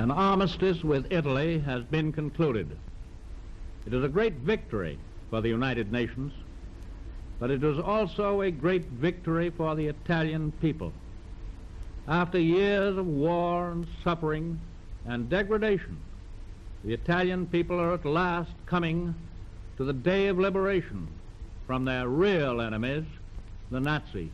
An armistice with Italy has been concluded. It is a great victory for the United Nations, but it was also a great victory for the Italian people. After years of war and suffering and degradation, the Italian people are at last coming to the day of liberation from their real enemies, the Nazis.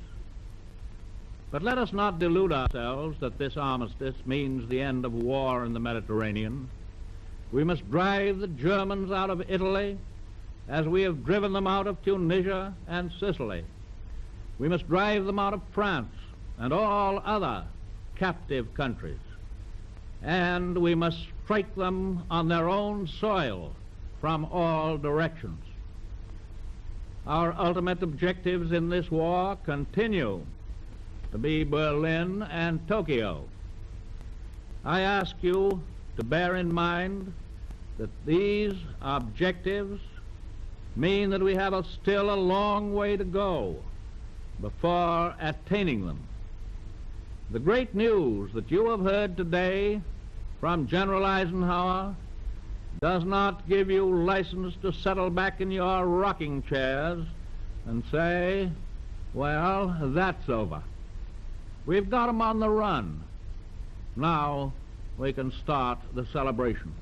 But let us not delude ourselves that this armistice means the end of war in the Mediterranean. We must drive the Germans out of Italy as we have driven them out of Tunisia and Sicily. We must drive them out of France and all other captive countries. And we must strike them on their own soil from all directions. Our ultimate objectives in this war continue to be Berlin and Tokyo. I ask you to bear in mind that these objectives mean that we have still a long way to go before attaining them. The great news that you have heard today from General Eisenhower does not give you license to settle back in your rocking chairs and say, well, that's over. We've got them on the run. Now we can start the celebration.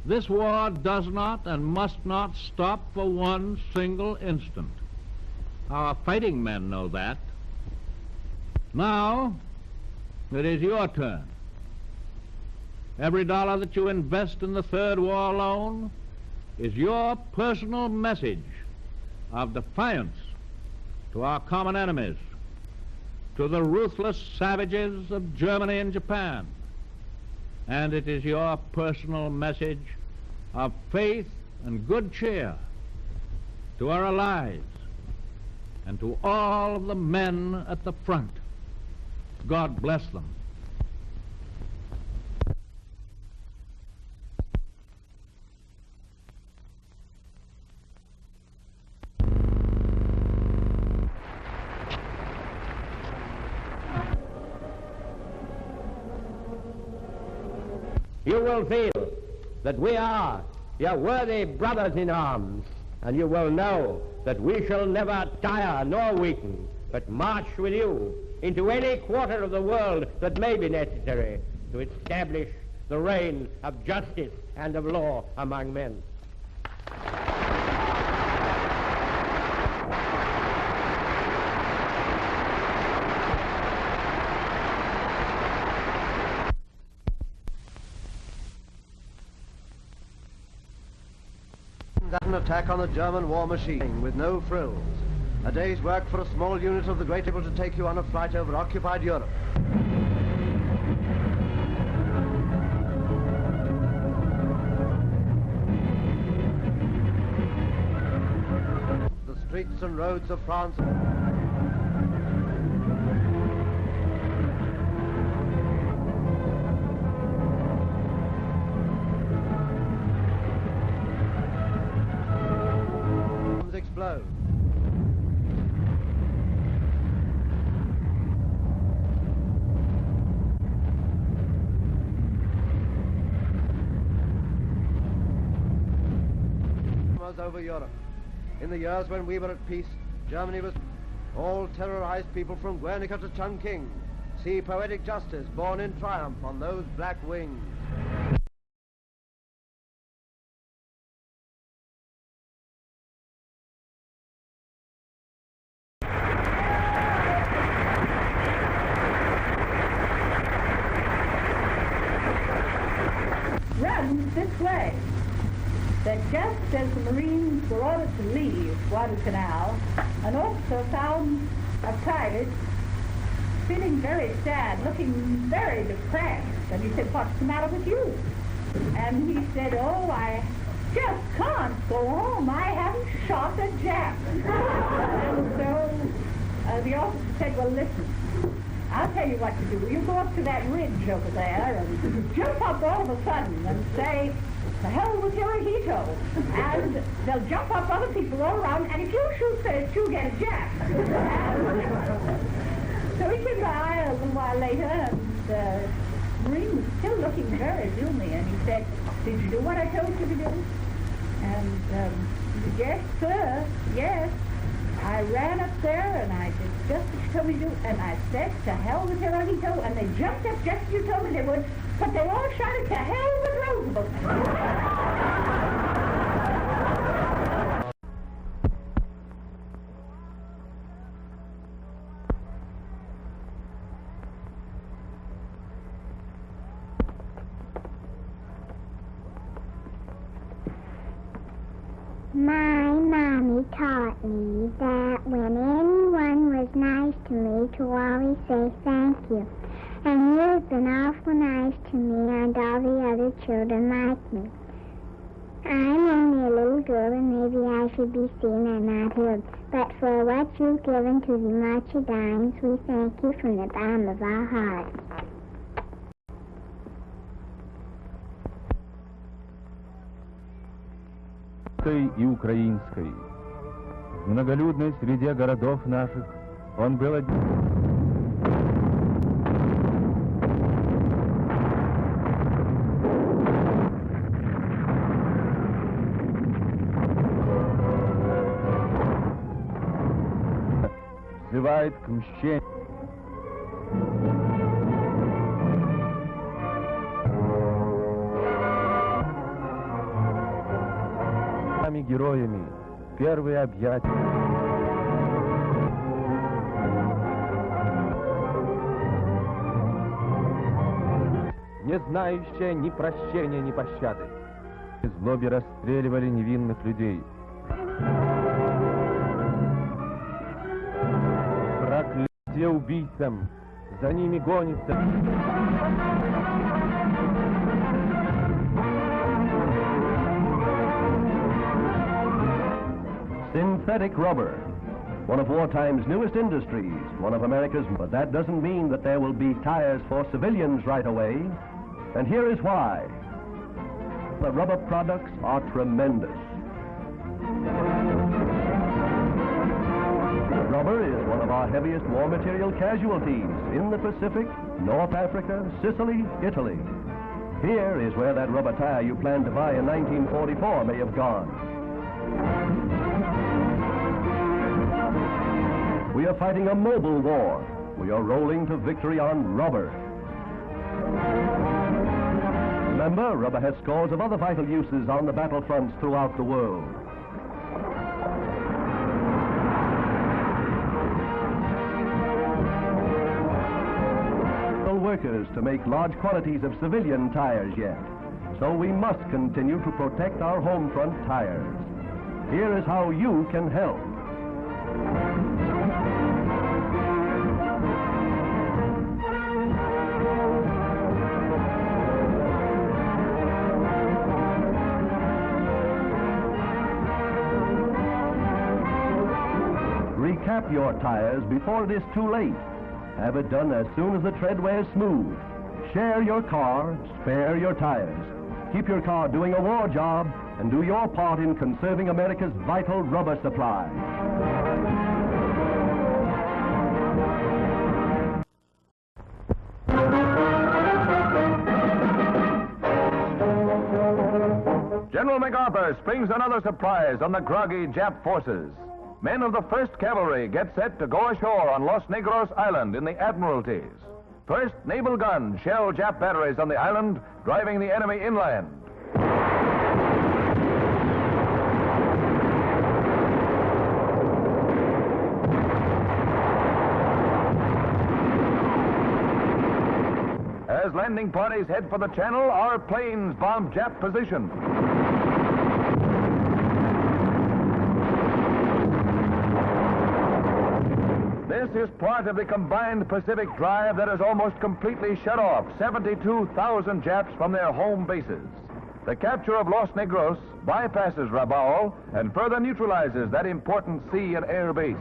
This war does not and must not stop for one single instant. Our fighting men know that. Now it is your turn. Every dollar that you invest in the Third War Loan is your personal message of defiance to our common enemies, to the ruthless savages of Germany and Japan. And it is your personal message of faith and good cheer to our allies and to all of the men at the front. God bless them. You will feel that we are your worthy brothers in arms, and you will know that we shall never tire nor weaken, but march with you into any quarter of the world that may be necessary to establish the reign of justice and of law among men. An attack on the German war machine with no frills. A day's work for a small unit of the great able to take you on a flight over occupied Europe. The streets and roads of France. Explode. Over Europe. In the years when we were at peace, Germany was all terrorized people from Guernica to Chungking. See poetic justice born in triumph on those black wings. Runs this way. That just as the Marines were ordered to leave Guadalcanal, an officer found a private feeling very sad, looking very depressed. And he said, "What's the matter with you?" And he said, "Oh, I just can't go home. I haven't shot a Jap." And so the officer said, "Well, listen, I'll tell you what to do. You go up to that ridge over there and jump up all of a sudden and say, 'The hell with Hirohito,' and they'll jump up other people all around, and if you shoot first, you'll get a Jap." So he came by a little while later, and Marine was still looking very gloomy, and he said, "Did you do what I told you to do?" And he said, "Yes, sir, yes. I ran up there, and I did just what you told me to do, and I said, to hell with tyranny, and they jumped up just as you told me they would, but they all shouted, to hell with Roosevelt." My mommy taught me that when anyone was nice to me to always say thank you. And you've been awful nice to me and all the other children like me. I'm only a little girl and maybe I should be seen and not heard. But for what you've given to the Marchadines, we thank you from the bottom of our hearts. И украинской. В многолюдной среде городов наших он был один. Взывает к мщению. Героями первые объятия. Не знающая ни прощения, ни пощады. В злобе расстреливали невинных людей. Проклятие убийцам! За ними гонится. Synthetic rubber, one of wartime's newest industries, one of America's, but that doesn't mean that there will be tires for civilians right away. And here is why. The rubber products are tremendous. Rubber is one of our heaviest war material casualties in the Pacific, North Africa, Sicily, Italy. Here is where that rubber tire you planned to buy in 1944 may have gone. We are fighting a mobile war. We are rolling to victory on rubber. Remember, rubber has scores of other vital uses on the battlefronts throughout the world. Workers to make large quantities of civilian tires yet. So we must continue to protect our home front tires. Here is how you can help. Recap your tires before it is too late. Have it done as soon as the tread wears smooth. Share your car, spare your tires. Keep your car doing a war job and do your part in conserving America's vital rubber supply. General MacArthur springs another surprise on the groggy Jap forces. Men of the 1st Cavalry get set to go ashore on Los Negros Island in the Admiralties. First, naval guns shell Jap batteries on the island, driving the enemy inland. As landing parties head for the channel, our planes bomb Jap positions. This is part of the combined Pacific drive that has almost completely shut off 72,000 Japs from their home bases. The capture of Los Negros bypasses Rabaul and further neutralizes that important sea and air base.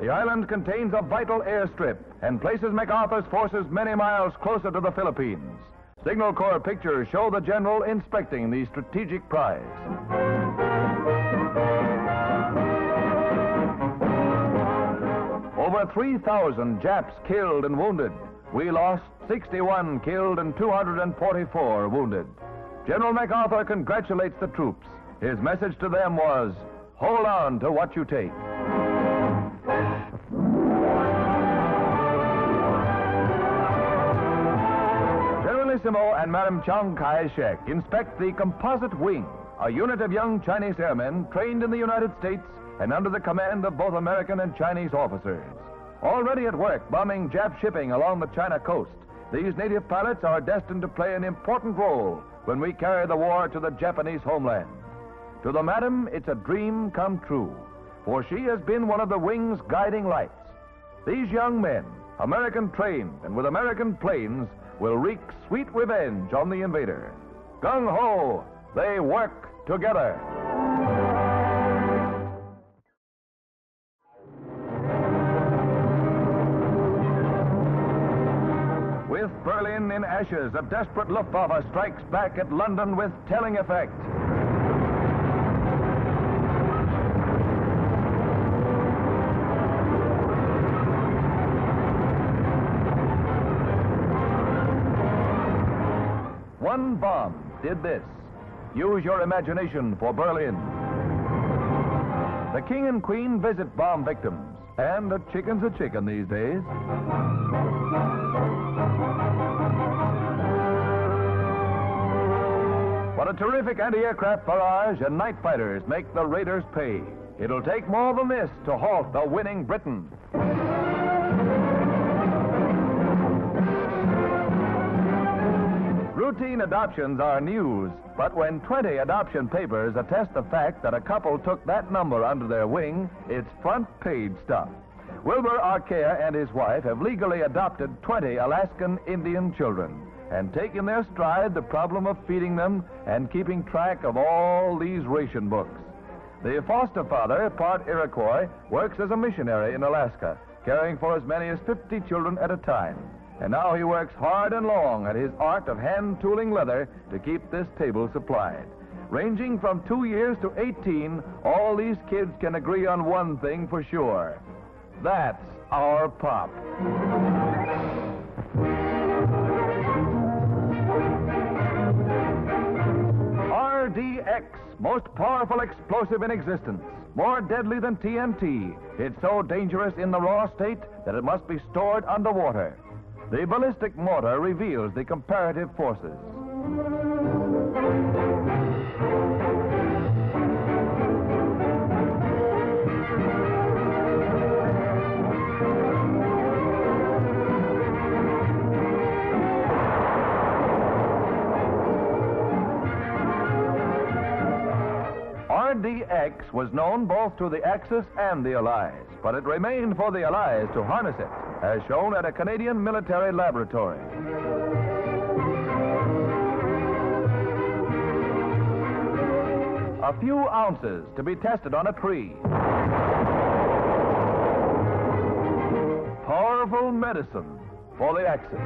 The island contains a vital airstrip and places MacArthur's forces many miles closer to the Philippines. Signal Corps pictures show the general inspecting the strategic prize. were 3,000 Japs killed and wounded. We lost 61 killed and 244 wounded. General MacArthur congratulates the troops. His message to them was, hold on to what you take. Generalissimo and Madame Chiang Kai-shek inspect the composite wing, a unit of young Chinese airmen trained in the United States and under the command of both American and Chinese officers. Already at work bombing Jap shipping along the China coast, these native pilots are destined to play an important role when we carry the war to the Japanese homeland. To the madam, it's a dream come true, for she has been one of the wing's guiding lights. These young men, American trained and with American planes, will wreak sweet revenge on the invader. Gung-ho, they work together. With Berlin in ashes, a desperate Luftwaffe strikes back at London with telling effect. One bomb did this. Use your imagination for Berlin. The king and queen visit bomb victims, and a chicken's a chicken these days. But a terrific anti-aircraft barrage and night fighters make the raiders pay. It'll take more than this to halt the winning Britain. Routine adoptions are news, but when 20 adoption papers attest the fact that a couple took that number under their wing, it's front-page stuff. Wilbur Arkea and his wife have legally adopted 20 Alaskan Indian children and taken their stride the problem of feeding them and keeping track of all these ration books. The foster father, part Iroquois, works as a missionary in Alaska, caring for as many as 50 children at a time. And now he works hard and long at his art of hand-tooling leather to keep this table supplied. Ranging from 2 years to 18, all these kids can agree on one thing for sure. That's our pop. RDX, most powerful explosive in existence. More deadly than TNT. It's so dangerous in the raw state that it must be stored underwater. The ballistic mortar reveals the comparative forces. RDX was known both to the Axis and the Allies, but it remained for the Allies to harness it, as shown at a Canadian military laboratory. A few ounces to be tested on a tree. Powerful medicine for the Axis.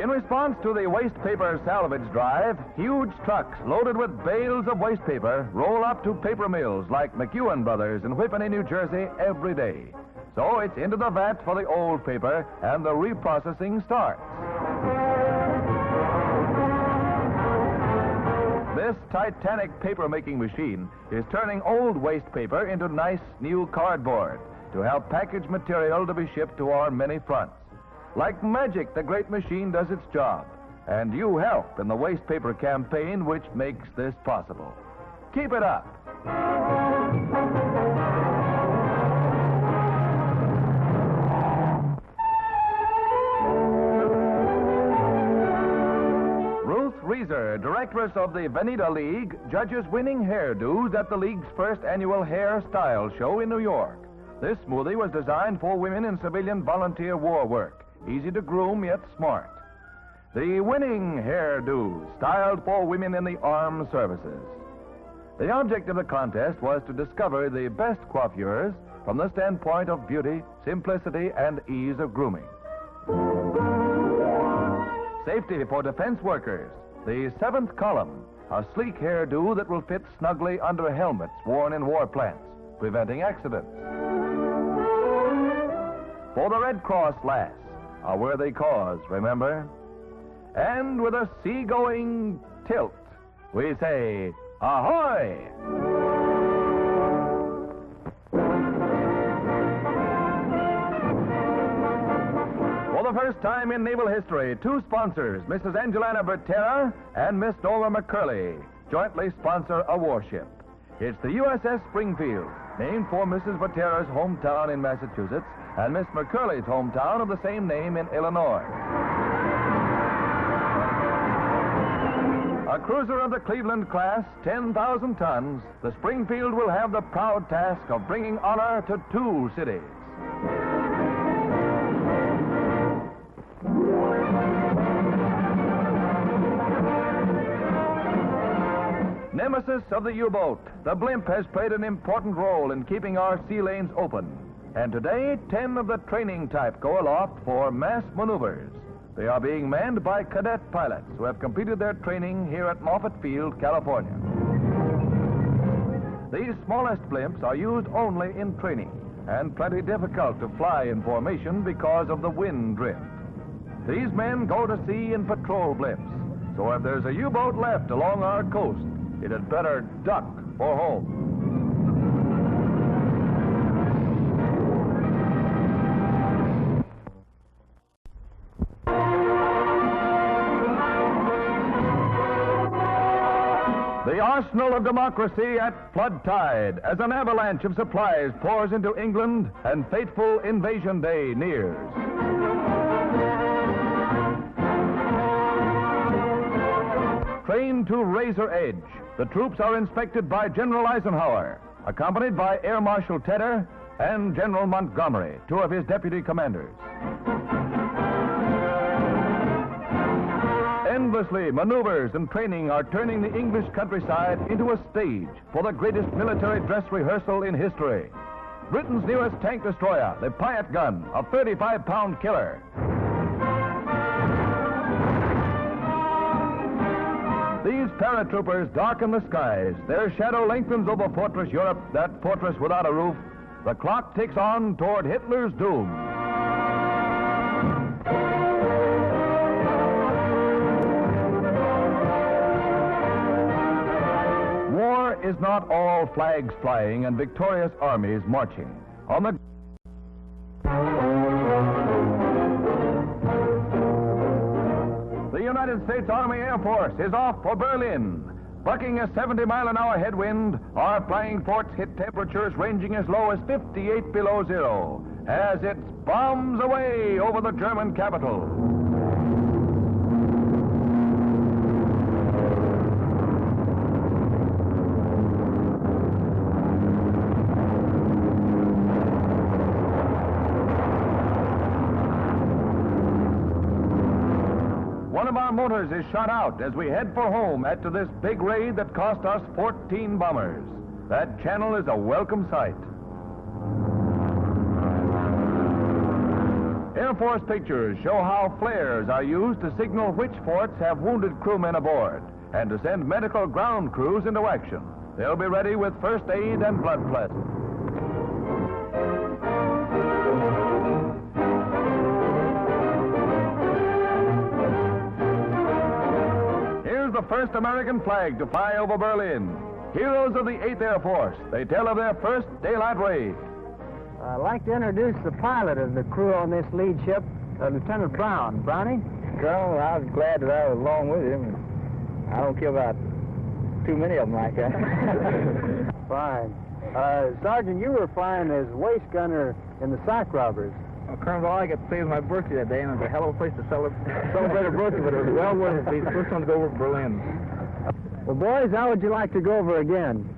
In response to the waste paper salvage drive, huge trucks loaded with bales of waste paper roll up to paper mills like McEwen Brothers in Whippany, New Jersey every day. So it's into the vat for the old paper and the reprocessing starts. This titanic paper-making machine is turning old waste paper into nice new cardboard to help package material to be shipped to our many fronts. Like magic, the great machine does its job, and you help in the waste paper campaign which makes this possible. Keep it up. Ruth Reeser, directress of the Veneta League, judges winning hairdos at the league's first annual hairstyle show in New York. This smoothie was designed for women in civilian volunteer war work. Easy to groom, yet smart. The winning hairdo, styled for women in the armed services. The object of the contest was to discover the best coiffures from the standpoint of beauty, simplicity, and ease of grooming. Safety for defense workers. the 7th column, a sleek hairdo that will fit snugly under helmets worn in war plants, preventing accidents. For the Red Cross lass, a worthy cause, remember? And with a seagoing tilt, we say, ahoy! For the first time in naval history, two sponsors, Mrs. Angelina Bertera and Miss Norma McCurley, jointly sponsor a warship. It's the USS Springfield, named for Mrs. Bertera's hometown in Massachusetts and Miss McCurley's hometown of the same name in Illinois. A cruiser of the Cleveland class, 10,000 tons, the Springfield will have the proud task of bringing honor to two cities. Nemesis of the U-boat, the blimp has played an important role in keeping our sea lanes open. And today, 10 of the training type go aloft for mass maneuvers. They are being manned by cadet pilots who have completed their training here at Moffett Field, California. These smallest blimps are used only in training and plenty difficult to fly in formation because of the wind drift. These men go to sea in patrol blimps, so if there's a U-boat left along our coast, it had better duck for home. The arsenal of democracy at flood tide as an avalanche of supplies pours into England and fateful invasion day nears. Trained to razor edge, the troops are inspected by General Eisenhower, accompanied by Air Marshal Tedder and General Montgomery, two of his deputy commanders. Endlessly, maneuvers and training are turning the English countryside into a stage for the greatest military dress rehearsal in history. Britain's newest tank destroyer, the Piat gun, a 35-pound killer. These paratroopers darken the skies. Their shadow lengthens over Fortress Europe, that fortress without a roof. The clock ticks on toward Hitler's doom. War is not all flags flying and victorious armies marching. On the United States Army Air Force is off for Berlin. Bucking a 70-mile-an-hour headwind, our flying forts hit temperatures ranging as low as 58 below zero as it bombs away over the German capital. One of our motors is shot out as we head for home after this big raid that cost us 14 bombers. That channel is a welcome sight. Air Force pictures show how flares are used to signal which forts have wounded crewmen aboard and to send medical ground crews into action. They'll be ready with first aid and blood plasma. The first American flag to fly over Berlin. Heroes of the 8th Air Force. They tell of their first daylight raid. I'd like to introduce the pilot of the crew on this lead ship, Lieutenant Brown. Brownie? Colonel, I was glad that I was along with him. I don't care about too many of them like that. Fine. Sergeant, you were flying as waist gunner in the sock robbers. Well, Colonel, all I got to say was my birthday that day, and it was a hell of a place to celebrate a birthday, but it was well worth it to be the first one to go over Berlin. Well, boys, how would you like to go over again?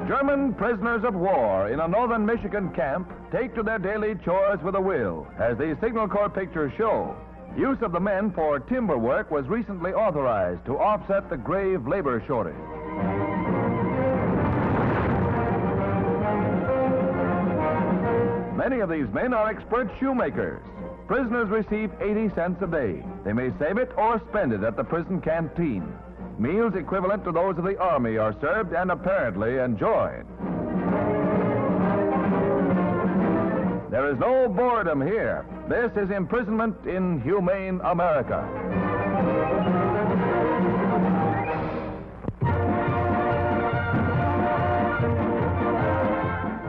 German prisoners of war in a northern Michigan camp take to their daily chores with a will, as these Signal Corps pictures show. Use of the men for timber work was recently authorized to offset the grave labor shortage. Many of these men are expert shoemakers. Prisoners receive 80 cents a day. They may save it or spend it at the prison canteen. Meals equivalent to those of the Army are served and apparently enjoyed. There is no boredom here. This is imprisonment in humane America.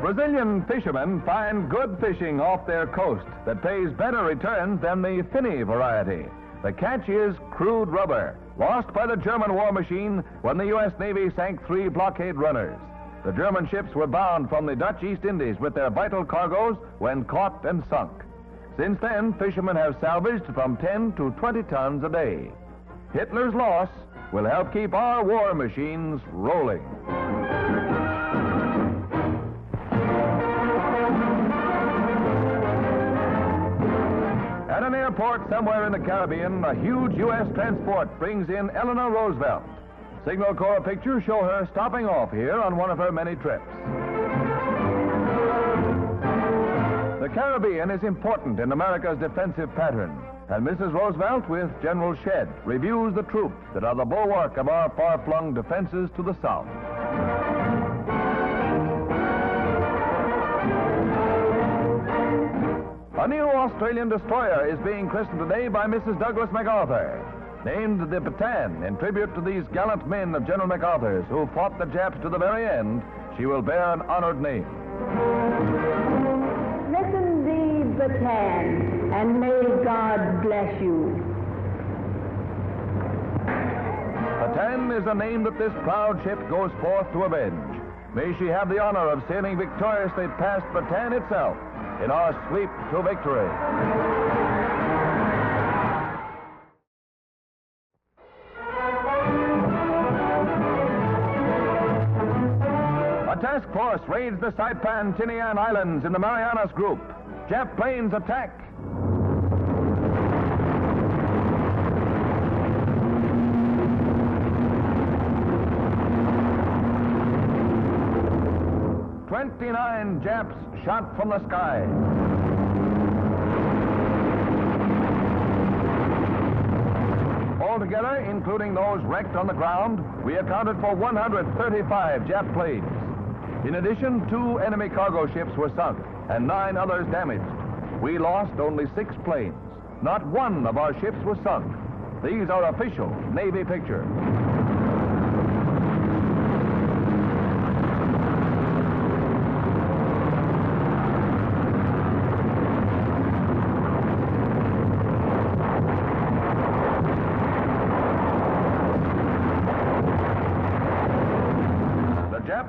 Brazilian fishermen find good fishing off their coast that pays better returns than the finny variety. The catch is crude rubber, lost by the German war machine when the U.S. Navy sank 3 blockade runners. The German ships were bound from the Dutch East Indies with their vital cargoes when caught and sunk. Since then, fishermen have salvaged from 10 to 20 tons a day. Hitler's loss will help keep our war machines rolling. At an airport somewhere in the Caribbean, a huge U.S. transport brings in Eleanor Roosevelt. Signal Corps pictures show her stopping off here on one of her many trips. The Caribbean is important in America's defensive pattern, and Mrs. Roosevelt, with General Shedd, reviews the troops that are the bulwark of our far-flung defenses to the south. A new Australian destroyer is being christened today by Mrs. Douglas MacArthur. Named the Bataan in tribute to these gallant men of General MacArthur's who fought the Japs to the very end, she will bear an honored name. Listen thee, Bataan, and may God bless you. Bataan is a name that this proud ship goes forth to avenge. May she have the honor of sailing victoriously past Bataan itself in our sweep to victory. A task force raids the Saipan-Tinian Islands in the Marianas Group. Jap planes attack. "29 Japs shot from the sky. Altogether, including those wrecked on the ground, we accounted for 135 Jap planes. In addition, 2 enemy cargo ships were sunk and 9 others damaged. We lost only 6 planes. Not one of our ships was sunk. These are official Navy pictures.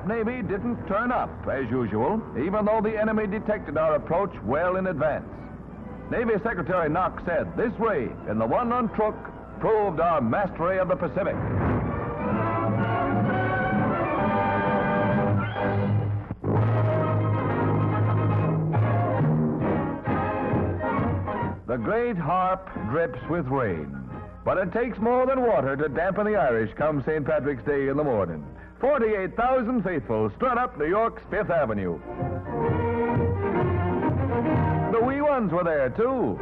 Navy didn't turn up, as usual, even though the enemy detected our approach well in advance. Navy Secretary Knox said this raid and the one on Truk proved our mastery of the Pacific. The Great Harp drips with rain, but it takes more than water to dampen the Irish come St. Patrick's Day in the morning. 48,000 faithful strut up New York's 5th Avenue. The wee ones were there, too.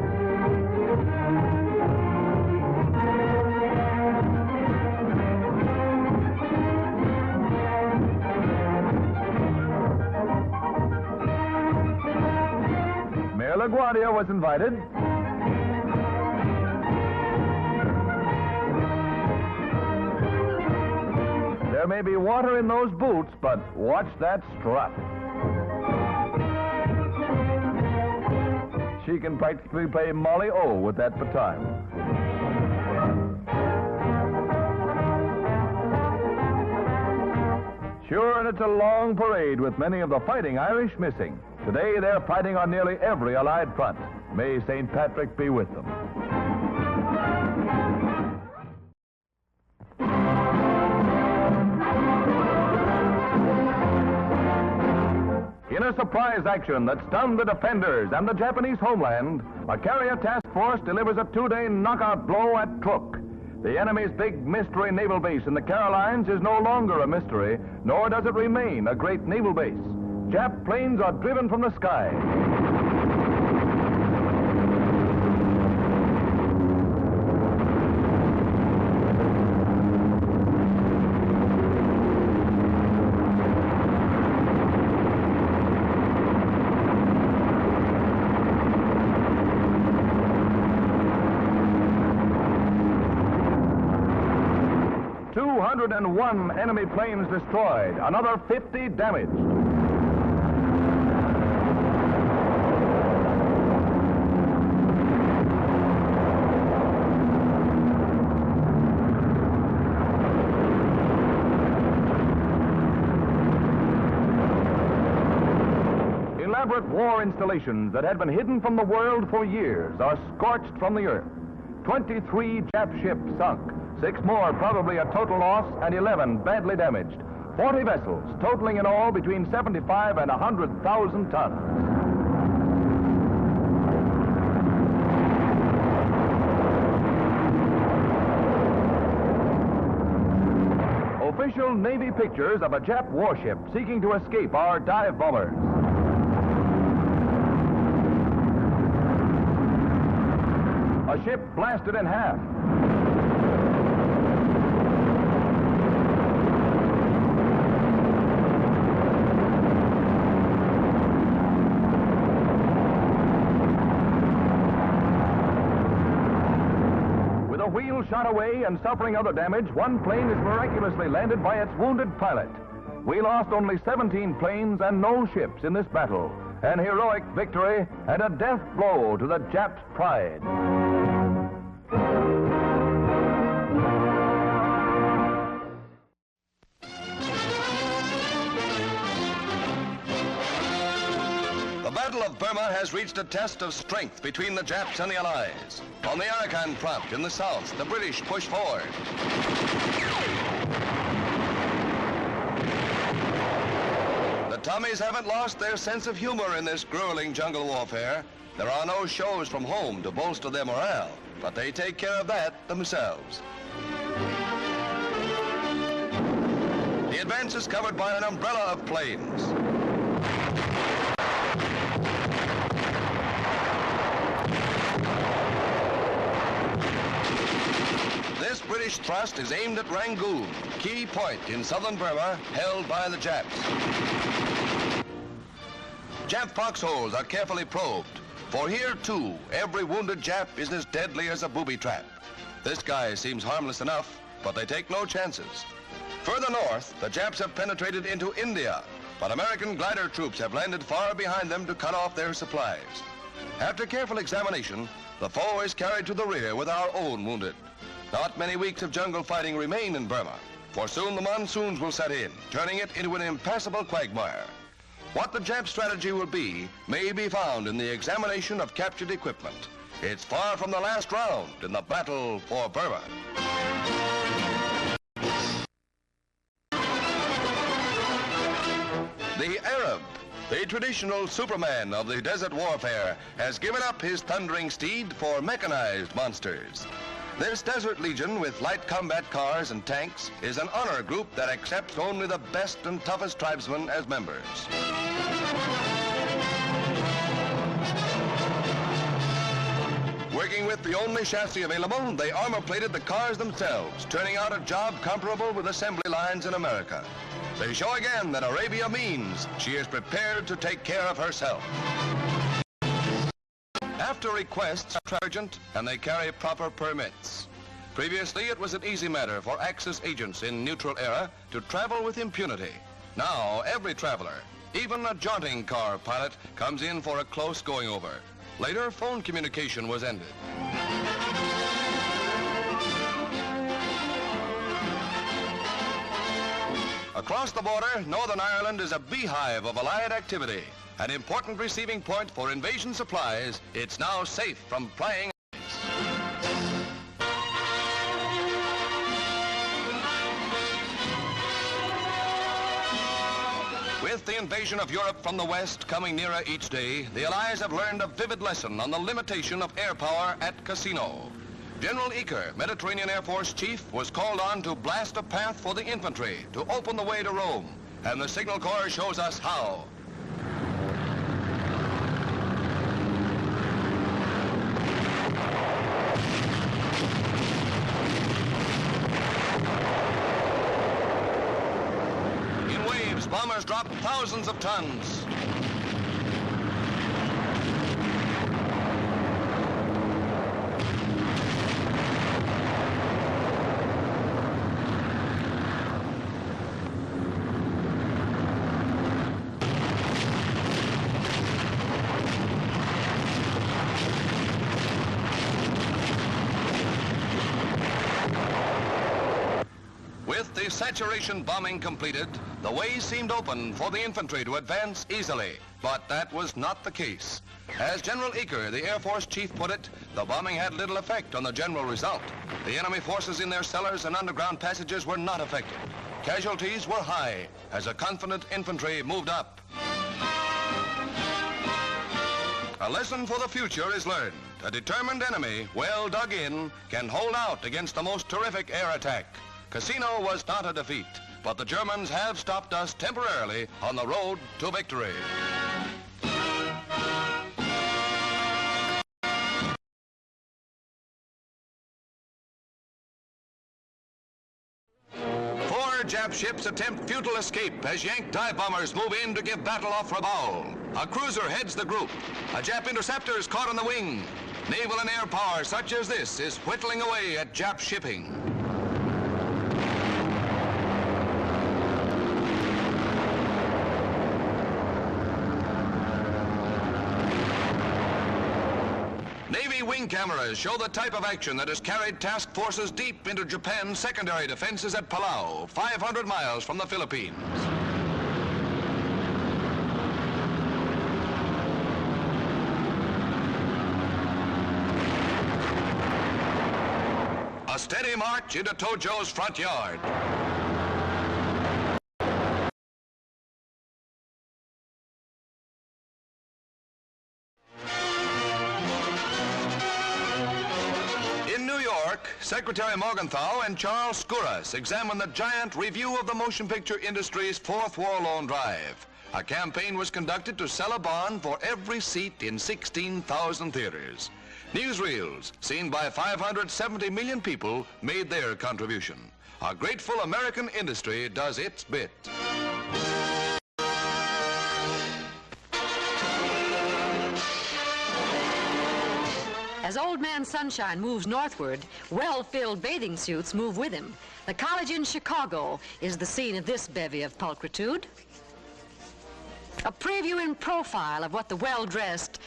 Mayor LaGuardia was invited. There may be water in those boots, but watch that strut. She can practically play Molly O with that baton. Sure, and it's a long parade with many of the fighting Irish missing. Today, they're fighting on nearly every Allied front. May St. Patrick be with them. In a surprise action that stunned the defenders and the Japanese homeland, a carrier task force delivers a 2-day knockout blow at Truk. The enemy's big mystery naval base in the Carolines is no longer a mystery, nor does it remain a great naval base. Jap planes are driven from the sky. And 1 enemy planes destroyed, another 50 damaged. Elaborate war installations that had been hidden from the world for years are scorched from the earth. 23 Jap ships sunk. 6 more probably a total loss, and 11 badly damaged. 40 vessels, totaling in all between 75 and 100,000 tons. Official Navy pictures of a Jap warship seeking to escape our dive bombers. A ship blasted in half. Wheel shot away and suffering other damage, 1 plane is miraculously landed by its wounded pilot. We lost only 17 planes and no ships in this battle. An heroic victory and a death blow to the Japs' pride. The Battle of Burma has reached a test of strength between the Japs and the Allies. On the Arakan front in the south, the British push forward. The Tommies haven't lost their sense of humor in this grueling jungle warfare. There are no shows from home to bolster their morale, but they take care of that themselves. The advance is covered by an umbrella of planes. This British thrust is aimed at Rangoon, key point in southern Burma, held by the Japs. Jap foxholes are carefully probed, for here, too, every wounded Jap is as deadly as a booby trap. This guy seems harmless enough, but they take no chances. Further north, the Japs have penetrated into India, but American glider troops have landed far behind them to cut off their supplies. After careful examination, the foe is carried to the rear with our own wounded. Not many weeks of jungle fighting remain in Burma, for soon the monsoons will set in, turning it into an impassable quagmire. What the Jap strategy will be may be found in the examination of captured equipment. It's far from the last round in the battle for Burma. The Arab, the traditional Superman of the desert warfare, has given up his thundering steed for mechanized monsters. This desert legion with light combat cars and tanks is an honor group that accepts only the best and toughest tribesmen as members. Working with the only chassis available, they armor-plated the cars themselves, turning out a job comparable with assembly lines in America. They show again that Arabia means she is prepared to take care of herself. After requests are urgent and they carry proper permits. Previously, it was an easy matter for Axis agents in neutral era to travel with impunity. Now, every traveler, even a jaunting car pilot, comes in for a close going over. Later, phone communication was ended. Across the border, Northern Ireland is a beehive of Allied activity. An important receiving point for invasion supplies, it's now safe from prying. With the invasion of Europe from the west coming nearer each day, the Allies have learned a vivid lesson on the limitation of air power at Cassino. General Eaker, Mediterranean Air Force Chief, was called on to blast a path for the infantry to open the way to Rome, and the Signal Corps shows us how. bombers dropped thousands of tons. With the saturation bombing completed, the way seemed open for the infantry to advance easily, but that was not the case. As General Eaker, the Air Force chief, put it, the bombing had little effect on the general result. The enemy forces in their cellars and underground passages were not affected. Casualties were high as a confident infantry moved up. A lesson for the future is learned. A determined enemy, well dug in, can hold out against the most terrific air attack. Cassino was not a defeat, but the Germans have stopped us temporarily on the road to victory. Four Jap ships attempt futile escape as Yank dive bombers move in to give battle off Rabaul. A cruiser heads the group. A Jap interceptor is caught on the wing. Naval and air power such as this is whittling away at Jap shipping. Navy wing cameras show the type of action that has carried task forces deep into Japan's secondary defenses at Palau, 500 miles from the Philippines. A steady march into Tojo's front yard. Secretary Morgenthau and Charles Skouras examined the giant review of the motion picture industry's fourth war loan drive. A campaign was conducted to sell a bond for every seat in 16,000 theaters. Newsreels, seen by 570 million people, made their contribution. A grateful American industry does its bit. As Old Man Sunshine moves northward, well-filled bathing suits move with him. The college in Chicago is the scene of this bevy of pulchritude. A preview in profile of what the well-dressed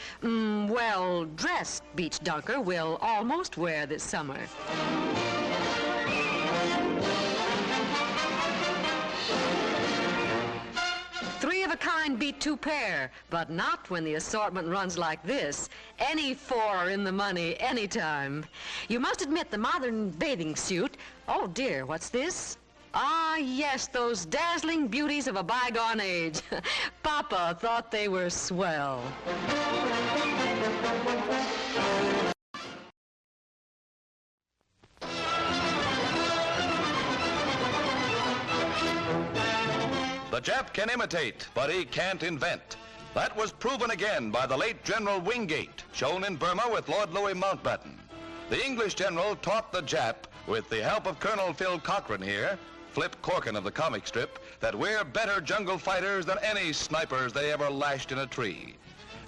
beach dunker will almost wear this summer. Three of a kind beat two pair, but not when the assortment runs like this. Any four are in the money anytime. You must admit the modern bathing suit. Oh dear, what's this? Ah, yes, those dazzling beauties of a bygone age. Papa thought they were swell. The Jap can imitate, but he can't invent. That was proven again by the late General Wingate, shown in Burma with Lord Louis Mountbatten. The English general taught the Jap, with the help of Colonel Phil Cochrane here, Flip Corkin of the comic strip, that we're better jungle fighters than any snipers they ever lashed in a tree.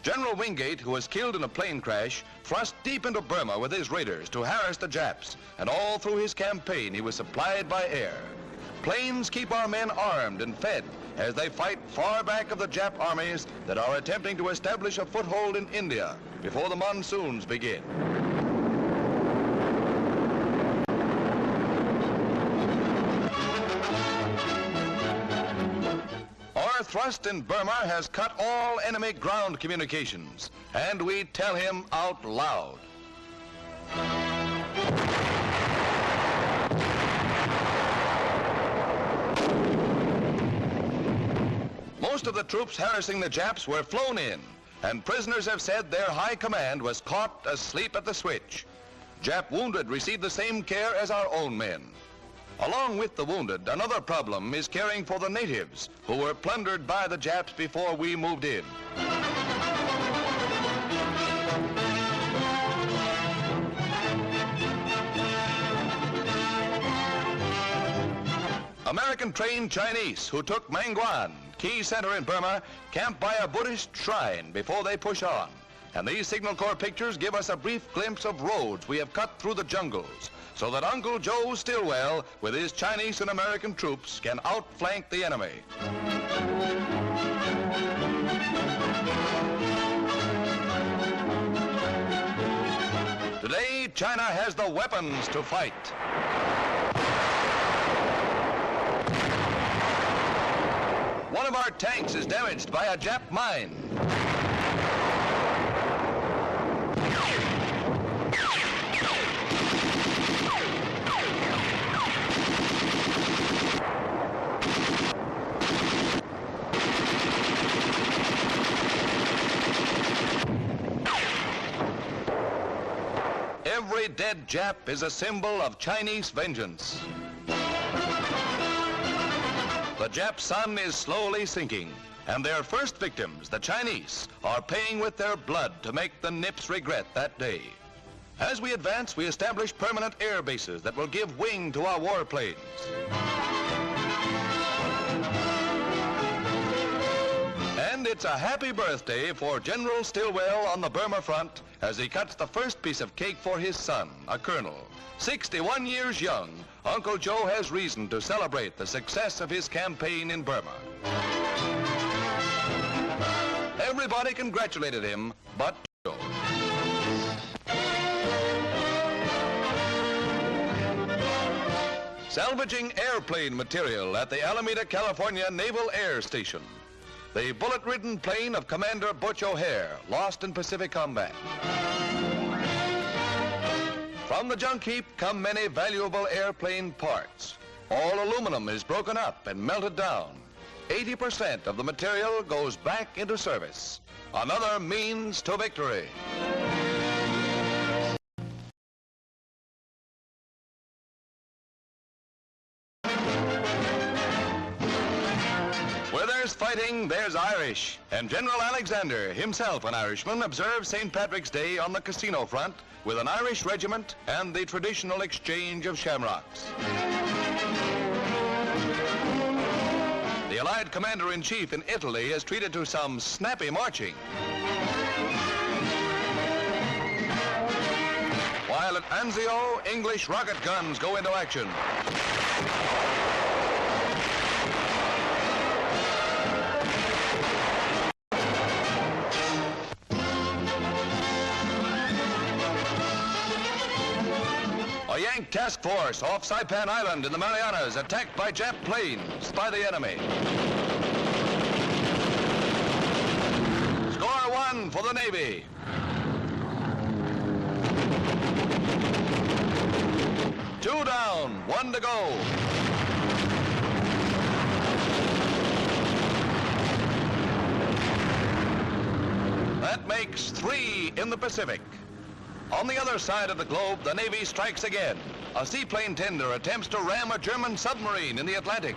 General Wingate, who was killed in a plane crash, thrust deep into Burma with his raiders to harass the Japs, and all through his campaign he was supplied by air. Planes keep our men armed and fed as they fight far back of the Jap armies that are attempting to establish a foothold in India before the monsoons begin. Our thrust in Burma has cut all enemy ground communications, and we tell him out loud. Most of the troops harassing the Japs were flown in, and prisoners have said their high command was caught asleep at the switch. Jap wounded received the same care as our own men. Along with the wounded, another problem is caring for the natives who were plundered by the Japs before we moved in. American-trained Chinese who took Mangwan, key center in Burma, camp by a Buddhist shrine before they push on. And these Signal Corps pictures give us a brief glimpse of roads we have cut through the jungles, so that Uncle Joe Stilwell, with his Chinese and American troops, can outflank the enemy. Today, China has the weapons to fight. One of our tanks is damaged by a Jap mine. Every dead Jap is a symbol of Chinese vengeance. The Jap sun is slowly sinking, and their first victims, the Chinese, are paying with their blood to make the Nips regret that day. As we advance, we establish permanent air bases that will give wing to our warplanes. And it's a happy birthday for General Stilwell on the Burma front as he cuts the first piece of cake for his son, a colonel. 61 years young, Uncle Joe has reason to celebrate the success of his campaign in Burma. Everybody congratulated him, but Joe. Salvaging airplane material at the Alameda, California Naval Air Station. The bullet-ridden plane of Commander Butch O'Hare, lost in Pacific combat. From the junk heap come many valuable airplane parts. All aluminum is broken up and melted down. 80% of the material goes back into service. Another means to victory. Where there's fighting, there's Irish. And General Alexander, himself an Irishman, observed St. Patrick's Day on the casino front with an Irish regiment and the traditional exchange of shamrocks. The Allied Commander-in-Chief in Italy is treated to some snappy marching. While at Anzio, English rocket guns go into action. A Yank task force off Saipan Island in the Marianas attacked by Jap planes by the enemy. Score 1 for the Navy. Two down, 1 to go. That makes 3 in the Pacific. On the other side of the globe, the Navy strikes again. A seaplane tender attempts to ram a German submarine in the Atlantic.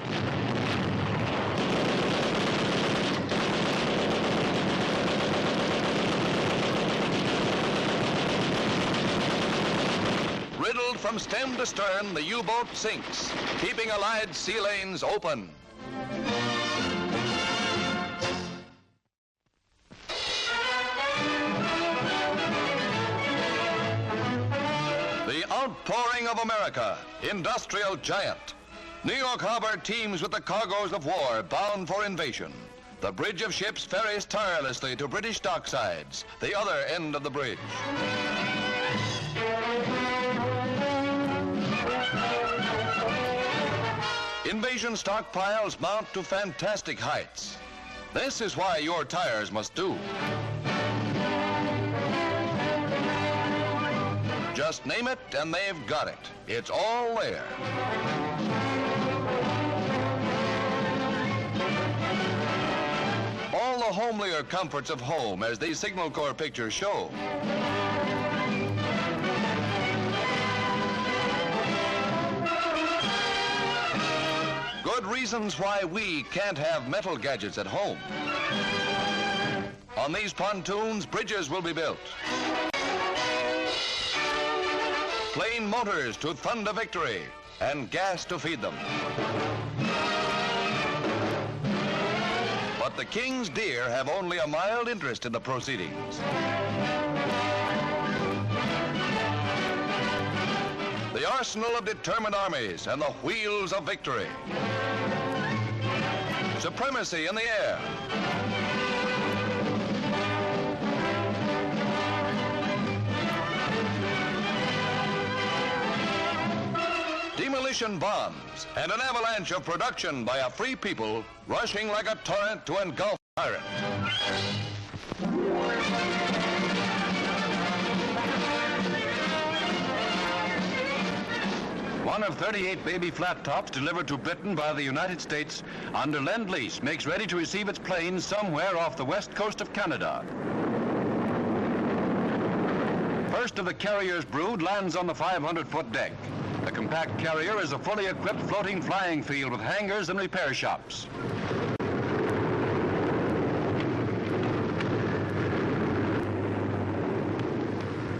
Riddled from stem to stern, the U-boat sinks, keeping Allied sea lanes open. Outpouring of America, industrial giant. New York Harbor teems with the cargoes of war bound for invasion. The bridge of ships ferries tirelessly to British docksides, the other end of the bridge. Invasion stockpiles mount to fantastic heights. This is why your tires must do. Just name it and they've got it. It's all there. All the homelier comforts of home, as these Signal Corps pictures show. Good reasons why we can't have metal gadgets at home. On these pontoons, bridges will be built. Plane motors to thunder victory, and gas to feed them. But the king's deer have only a mild interest in the proceedings. The arsenal of determined armies and the wheels of victory. Supremacy in the air. Demolition bombs and an avalanche of production by a free people rushing like a torrent to engulf a tyrant. One of 38 baby flat tops delivered to Britain by the United States under Lend-Lease makes ready to receive its planes somewhere off the west coast of Canada. First of the carrier's brood lands on the 500-foot deck. The compact carrier is a fully equipped floating flying field with hangars and repair shops.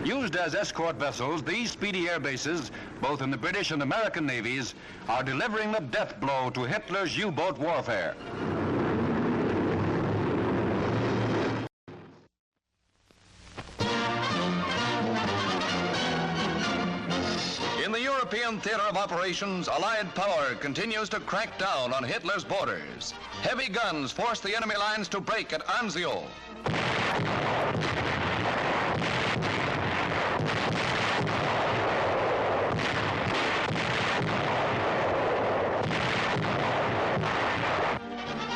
Used as escort vessels, these speedy air bases, both in the British and American navies, are delivering the death blow to Hitler's U-boat warfare. In the European theater of operations, Allied power continues to crack down on Hitler's borders. Heavy guns force the enemy lines to break at Anzio.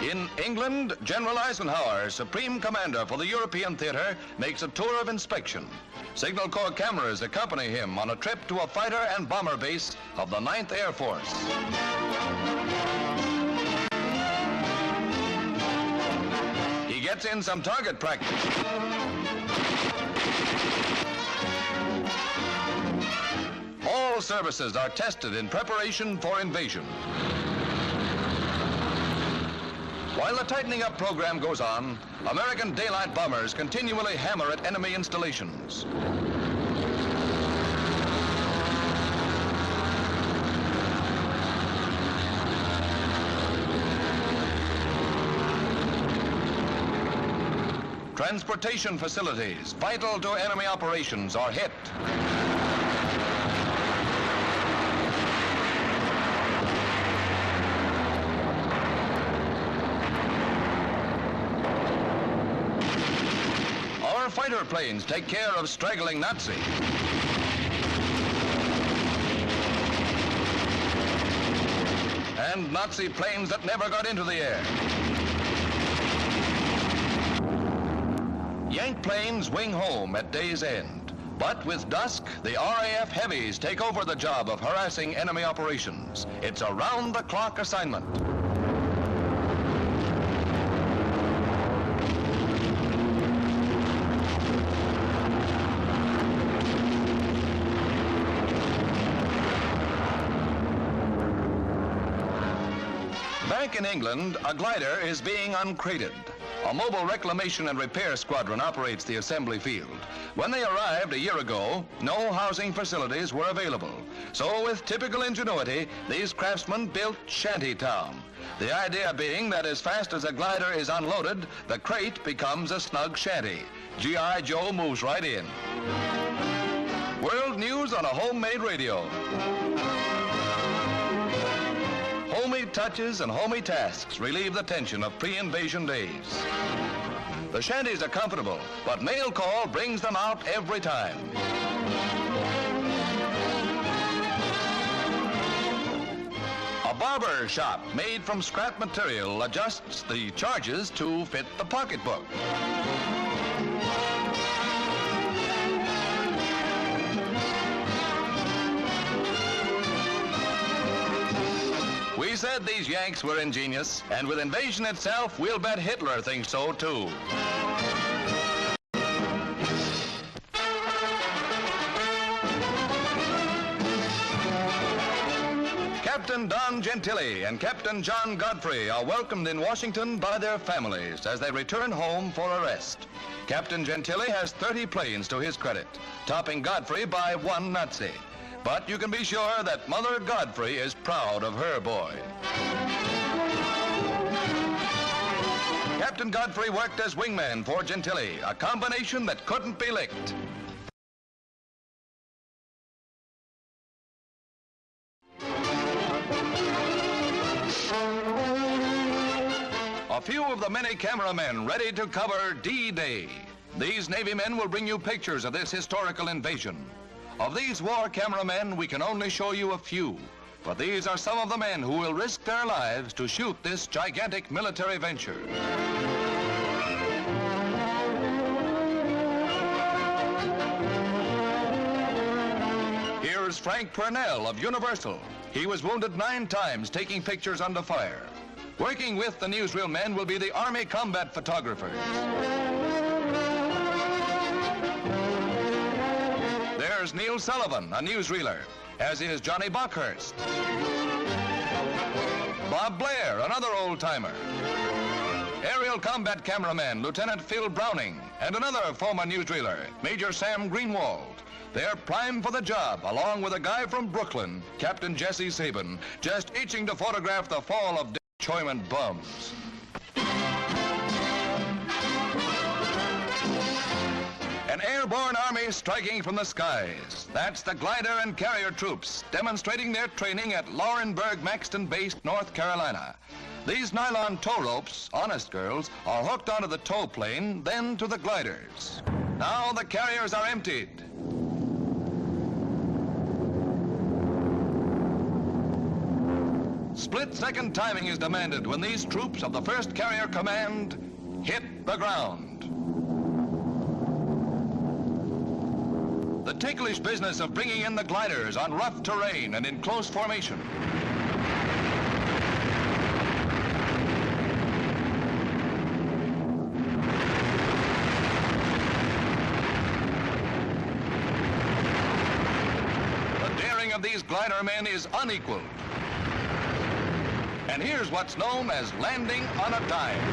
In England, General Eisenhower, Supreme Commander for the European theater, makes a tour of inspection. Signal Corps cameras accompany him on a trip to a fighter and bomber base of the 9th Air Force. He gets in some target practice. All services are tested in preparation for invasion. While the tightening up program goes on, American daylight bombers continually hammer at enemy installations. Transportation facilities vital to enemy operations are hit. Fighter planes take care of straggling Nazis. And Nazi planes that never got into the air. Yank planes wing home at day's end. But with dusk, the RAF heavies take over the job of harassing enemy operations. It's a round-the-clock assignment. Back in England, a glider is being uncrated. A mobile reclamation and repair squadron operates the assembly field. When they arrived a year ago, no housing facilities were available. So with typical ingenuity, these craftsmen built Shanty Town. The idea being that as fast as a glider is unloaded, the crate becomes a snug shanty. G.I. Joe moves right in. World news on a homemade radio. Homey touches and homey tasks relieve the tension of pre-invasion days. The shanties are comfortable, but mail call brings them out every time. A barber shop made from scrap material adjusts the charges to fit the pocketbook. We said these Yanks were ingenious, and with invasion itself, we'll bet Hitler thinks so too. Captain Don Gentili and Captain John Godfrey are welcomed in Washington by their families as they return home for a rest. Captain Gentili has 30 planes to his credit, topping Godfrey by 1 Nazi. But you can be sure that Mother Godfrey is proud of her boy. Captain Godfrey worked as wingman for Gentili, a combination that couldn't be licked. A few of the many cameramen ready to cover D-Day. These Navy men will bring you pictures of this historical invasion. Of these war cameramen, we can only show you a few, but these are some of the men who will risk their lives to shoot this gigantic military venture. Here's Frank Purnell of Universal. He was wounded 9 times taking pictures under fire. Working with the newsreel men will be the Army combat photographers. There's Neil Sullivan, a newsreeler, as is Johnny Bockhurst. Bob Blair, another old-timer. Aerial combat cameraman, Lieutenant Phil Browning, and another former newsreeler, Major Sam Greenwald. They're primed for the job, along with a guy from Brooklyn, Captain Jesse Sabin, just itching to photograph the fall of Choyman bums. An airborne army striking from the skies. That's the glider and carrier troops demonstrating their training at Laurenburg-Maxton Base, North Carolina. These nylon tow ropes, honest girls, are hooked onto the tow plane, then to the gliders. Now the carriers are emptied. Split-second timing is demanded when these troops of the 1st Carrier Command hit the ground. The ticklish business of bringing in the gliders on rough terrain and in close formation. The daring of these glider men is unequaled. And here's what's known as landing on a dime.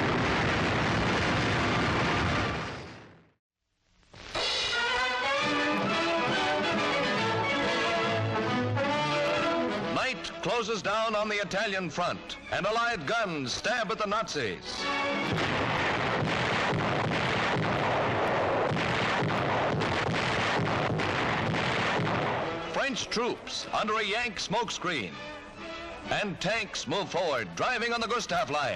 Night closes down on the Italian front, and Allied guns stab at the Nazis. French troops under a Yank smokescreen. And tanks move forward, driving on the Gustav line.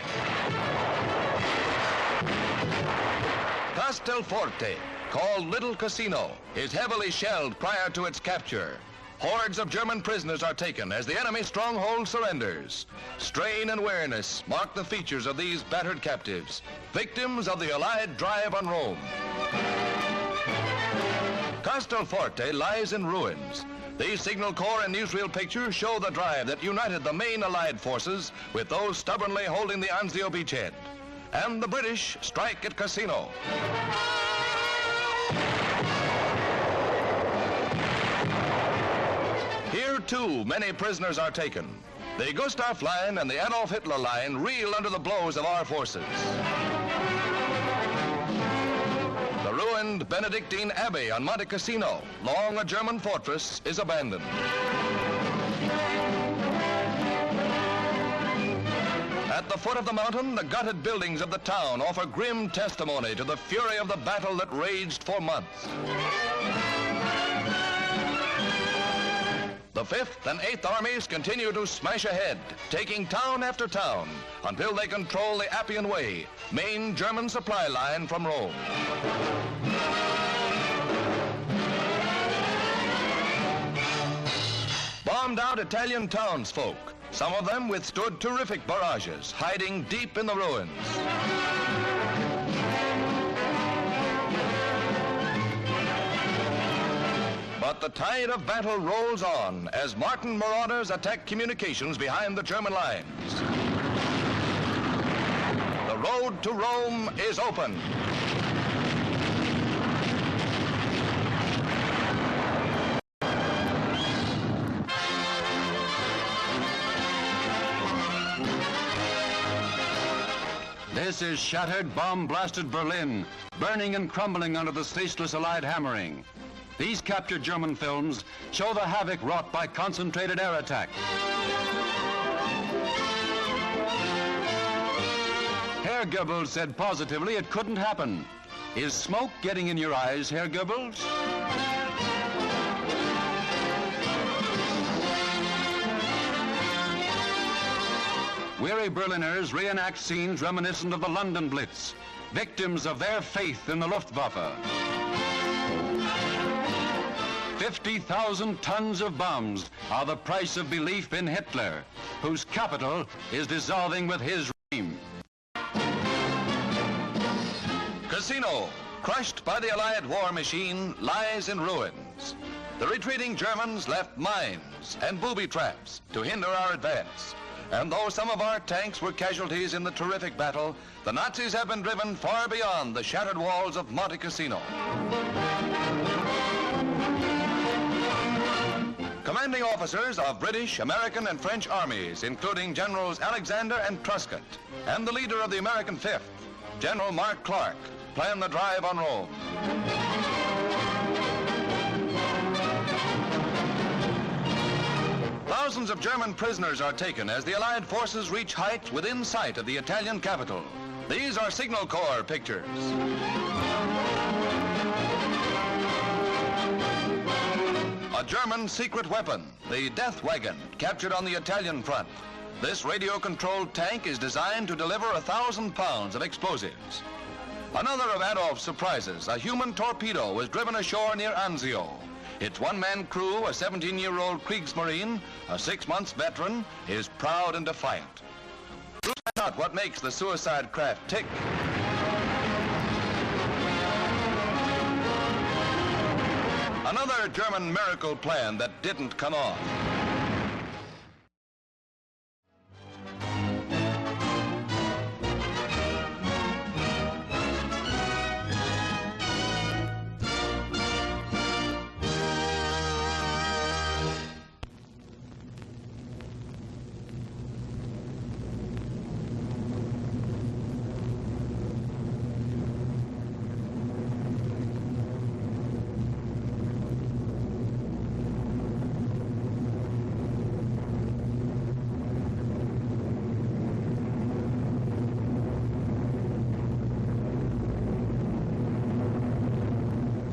Castelforte, called Little Casino, is heavily shelled prior to its capture. Hordes of German prisoners are taken as the enemy stronghold surrenders. Strain and weariness mark the features of these battered captives, victims of the Allied drive on Rome. Castelforte lies in ruins. These Signal Corps and newsreel pictures show the drive that united the main Allied forces with those stubbornly holding the Anzio beachhead. And the British strike at Cassino. Here, too, many prisoners are taken. The Gustav line and the Adolf Hitler line reel under the blows of our forces. The ruined Benedictine Abbey on Monte Cassino, long a German fortress, is abandoned. At the foot of the mountain, the gutted buildings of the town offer grim testimony to the fury of the battle that raged for months. The 5th and 8th Armies continue to smash ahead, taking town after town, until they control the Appian Way, main German supply line from Rome. Bombed out Italian townsfolk, some of them withstood terrific barrages, hiding deep in the ruins. But the tide of battle rolls on as Martin marauders attack communications behind the German lines. The road to Rome is open. This is shattered, bomb-blasted Berlin, burning and crumbling under the ceaseless Allied hammering. These captured German films show the havoc wrought by concentrated air attack. Herr Goebbels said positively it couldn't happen. Is smoke getting in your eyes, Herr Goebbels? Weary Berliners reenact scenes reminiscent of the London Blitz, victims of their faith in the Luftwaffe. 50,000 tons of bombs are the price of belief in Hitler, whose capital is dissolving with his regime. Casino, crushed by the Allied war machine, lies in ruins. The retreating Germans left mines and booby traps to hinder our advance. And though some of our tanks were casualties in the terrific battle, the Nazis have been driven far beyond the shattered walls of Monte Cassino. Commanding officers of British, American, and French armies, including Generals Alexander and Truscott, and the leader of the American 5th, General Mark Clark, planned the drive on Rome. Thousands of German prisoners are taken as the Allied forces reach heights within sight of the Italian capital. These are Signal Corps pictures. A German secret weapon, the Death Wagon, captured on the Italian front. This radio-controlled tank is designed to deliver 1,000 pounds of explosives. Another of Adolf's surprises, a human torpedo, was driven ashore near Anzio. Its one-man crew, a 17-year-old Kriegsmarine, a 6-month veteran, is proud and defiant. Who find out what makes the suicide craft tick? Another German miracle plan that didn't come off.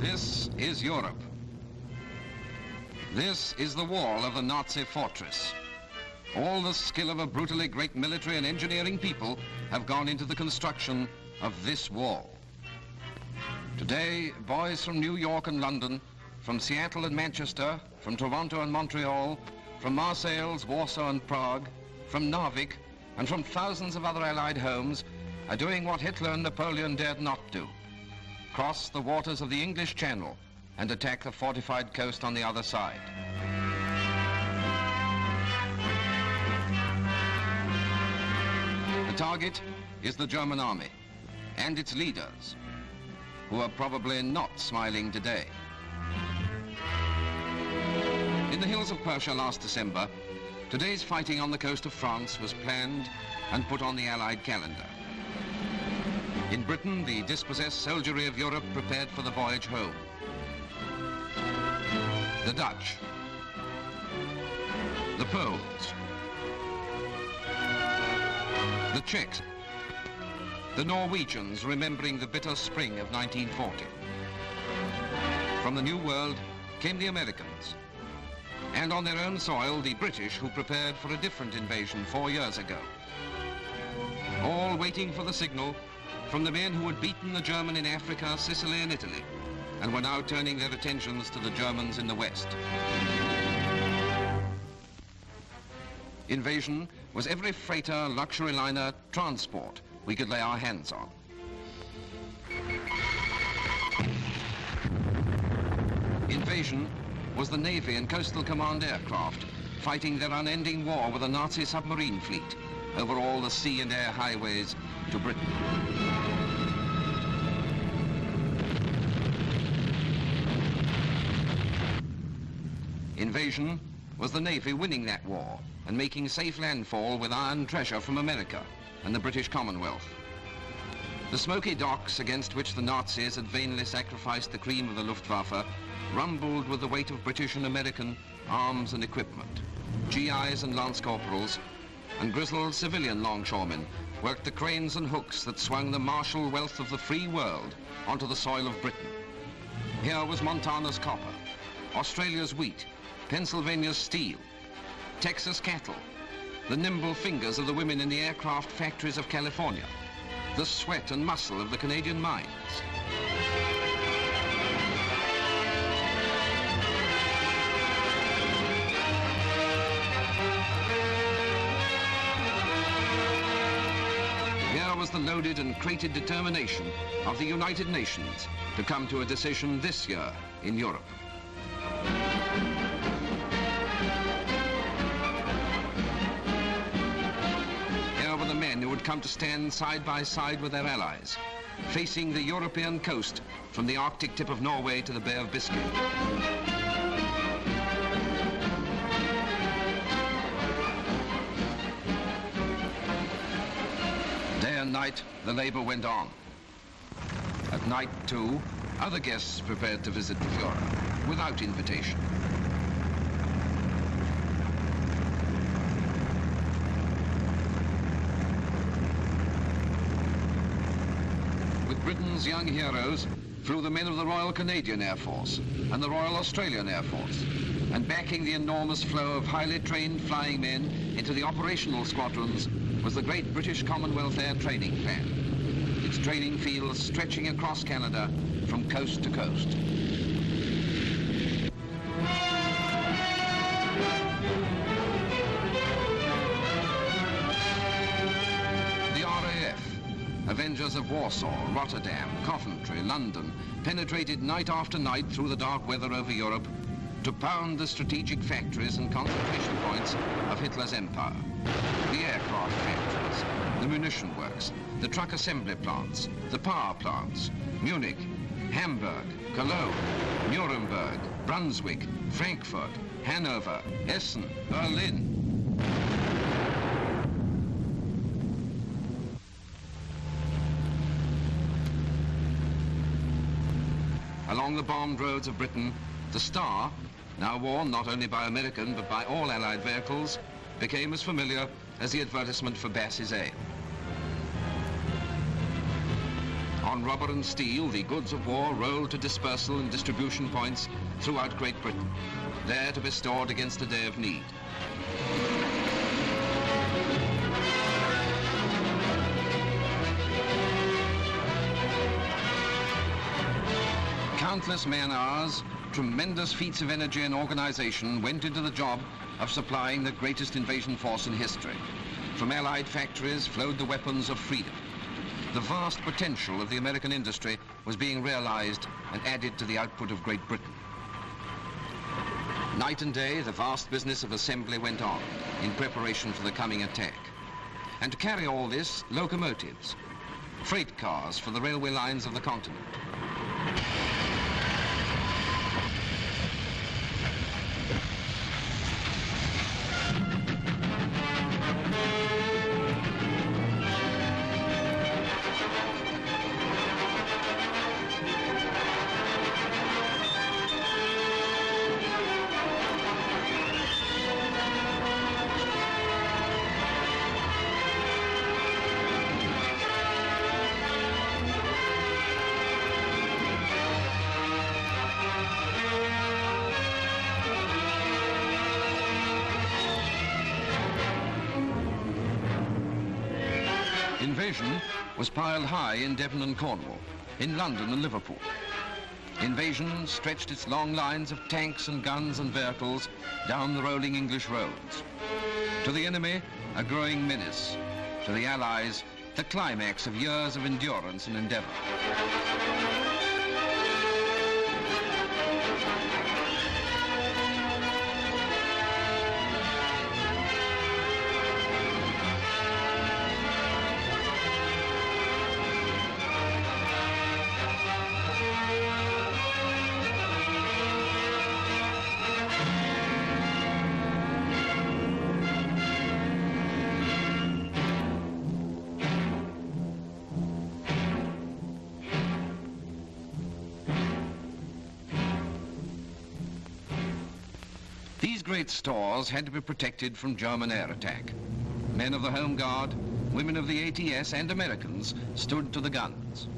This is Europe. This is the wall of the Nazi fortress. All the skill of a brutally great military and engineering people have gone into the construction of this wall. Today, boys from New York and London, from Seattle and Manchester, from Toronto and Montreal, from Marseille, Warsaw and Prague, from Narvik, and from thousands of other Allied homes are doing what Hitler and Napoleon dared not do: cross the waters of the English Channel and attack the fortified coast on the other side. The target is the German army and its leaders, who are probably not smiling today. In the hills of Persia last December, today's fighting on the coast of France was planned and put on the Allied calendar. In Britain, the dispossessed soldiery of Europe prepared for the voyage home. The Dutch, the Poles, the Czechs, the Norwegians remembering the bitter spring of 1940. From the New World came the Americans, and on their own soil, the British, who prepared for a different invasion 4 years ago. All waiting for the signal from the men who had beaten the German in Africa, Sicily, and Italy, and were now turning their attentions to the Germans in the West. Invasion was every freighter, luxury liner, transport we could lay our hands on. Invasion was the Navy and Coastal Command aircraft fighting their unending war with the Nazi submarine fleet over all the sea and air highways to Britain. Invasion was the Navy winning that war and making safe landfall with iron treasure from America and the British Commonwealth. The smoky docks against which the Nazis had vainly sacrificed the cream of the Luftwaffe rumbled with the weight of British and American arms and equipment. GIs and lance corporals and grizzled civilian longshoremen worked the cranes and hooks that swung the martial wealth of the free world onto the soil of Britain. Here was Montana's copper, Australia's wheat, Pennsylvania's steel, Texas cattle, the nimble fingers of the women in the aircraft factories of California, the sweat and muscle of the Canadian mines. Here was the loaded and crated determination of the United Nations to come to a decision this year in Europe. Here were the men who would come to stand side by side with their allies, facing the European coast from the Arctic tip of Norway to the Bay of Biscay. Day and night, the labor went on. At night, too, other guests prepared to visit the Führer without invitation. With Britain's young heroes flew the men of the Royal Canadian Air Force and the Royal Australian Air Force, and backing the enormous flow of highly trained flying men into the operational squadrons was the great British Commonwealth Air Training Plan, its training fields stretching across Canada from coast to coast. The RAF, Avengers of Warsaw, Rotterdam, Coventry, London, penetrated night after night through the dark weather over Europe to pound the strategic factories and concentration points of Hitler's empire. The aircraft factories, the munition works, the truck assembly plants, the power plants, Munich, Hamburg, Cologne, Nuremberg, Brunswick, Frankfurt, Hanover, Essen, Berlin. Along the bombed roads of Britain, the star, now worn not only by American but by all Allied vehicles, became as familiar as the advertisement for Bass's ale. On rubber and steel, the goods of war rolled to dispersal and distribution points throughout Great Britain, there to be stored against a day of need. Countless man-hours, tremendous feats of energy and organization went into the job of supplying the greatest invasion force in history. From Allied factories flowed the weapons of freedom. The vast potential of the American industry was being realized and added to the output of Great Britain. Night and day, the vast business of assembly went on in preparation for the coming attack. And to carry all this, locomotives, freight cars for the railway lines of the continent. Invasion was piled high in Devon and Cornwall, in London and Liverpool. Invasion stretched its long lines of tanks and guns and vehicles down the rolling English roads. To the enemy, a growing menace. To the Allies, the climax of years of endurance and endeavor. These great stores had to be protected from German air attack. Men of the Home Guard, women of the ATS and Americans stood to the guns.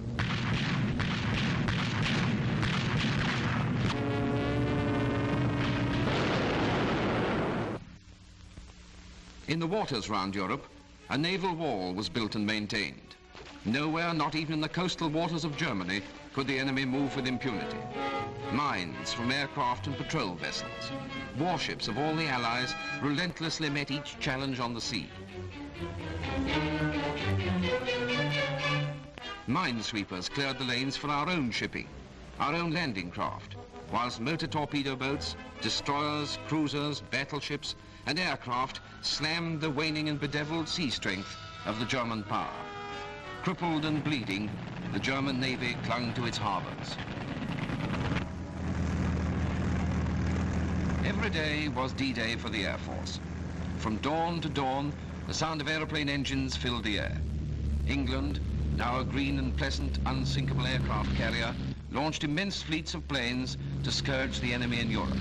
In the waters round Europe, a naval wall was built and maintained. Nowhere, not even in the coastal waters of Germany, could the enemy move with impunity. Mines from aircraft and patrol vessels, warships of all the Allies relentlessly met each challenge on the sea. Minesweepers cleared the lanes for our own shipping, our own landing craft, whilst motor torpedo boats, destroyers, cruisers, battleships, and aircraft slammed the waning and bedeviled sea strength of the German power. Crippled and bleeding, the German Navy clung to its harbors. Every day was D-Day for the Air Force. From dawn to dawn, the sound of aeroplane engines filled the air. England, now a green and pleasant unsinkable aircraft carrier, launched immense fleets of planes to scourge the enemy in Europe,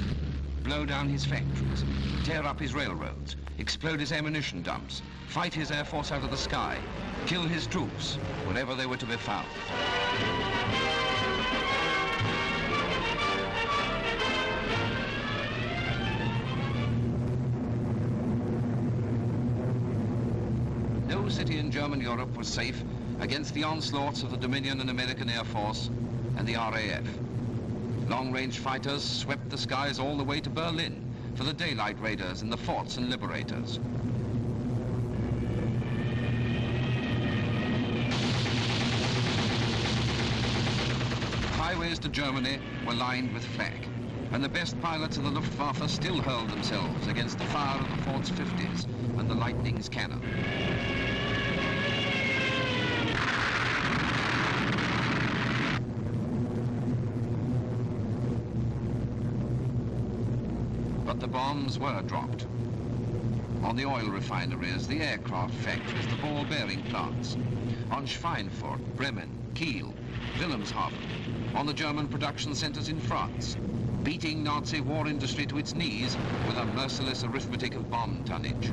blow down his factories, tear up his railroads, explode his ammunition dumps, fight his air force out of the sky, kill his troops wherever they were to be found. No city in German Europe was safe against the onslaughts of the Dominion and American Air Force and the RAF. Long-range fighters swept the skies all the way to Berlin for the daylight raiders and the forts and liberators. Highways to Germany were lined with flak, and the best pilots of the Luftwaffe still hurled themselves against the fire of the Fort's 50s and the Lightning's cannon. But the bombs were dropped. On the oil refineries, the aircraft factories, the ball bearing plants, on Schweinfurt, Bremen, Kiel, Wilhelmshaven, on the German production centers in France, beating Nazi war industry to its knees with a merciless arithmetic of bomb tonnage.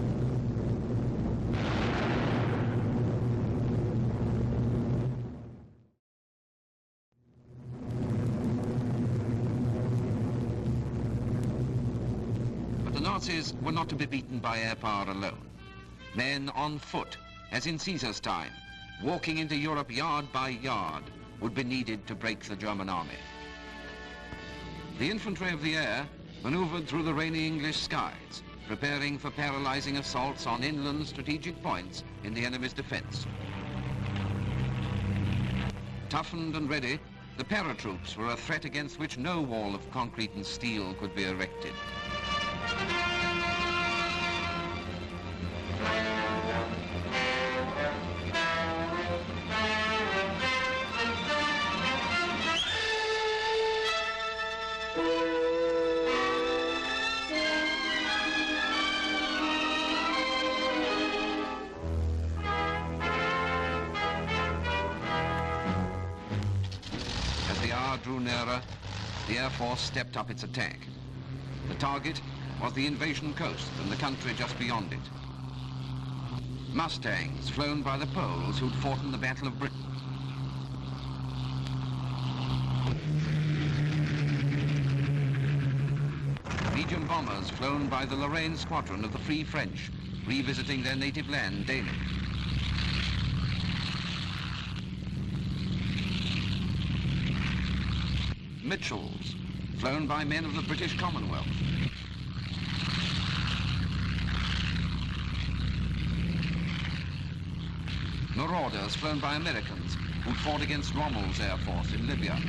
But the Nazis were not to be beaten by air power alone. Men on foot, as in Caesar's time, walking into Europe yard by yard, would be needed to break the German army. The infantry of the air maneuvered through the rainy English skies, preparing for paralyzing assaults on inland strategic points in the enemy's defense. Toughened and ready, the paratroops were a threat against which no wall of concrete and steel could be erected. Drew nearer, the Air Force stepped up its attack. The target was the invasion coast and the country just beyond it. Mustangs flown by the Poles who'd fought in the Battle of Britain. Medium bombers flown by the Lorraine squadron of the Free French, revisiting their native land daily. Mitchells, flown by men of the British Commonwealth. Marauders flown by Americans who fought against Rommel's Air Force in Libya.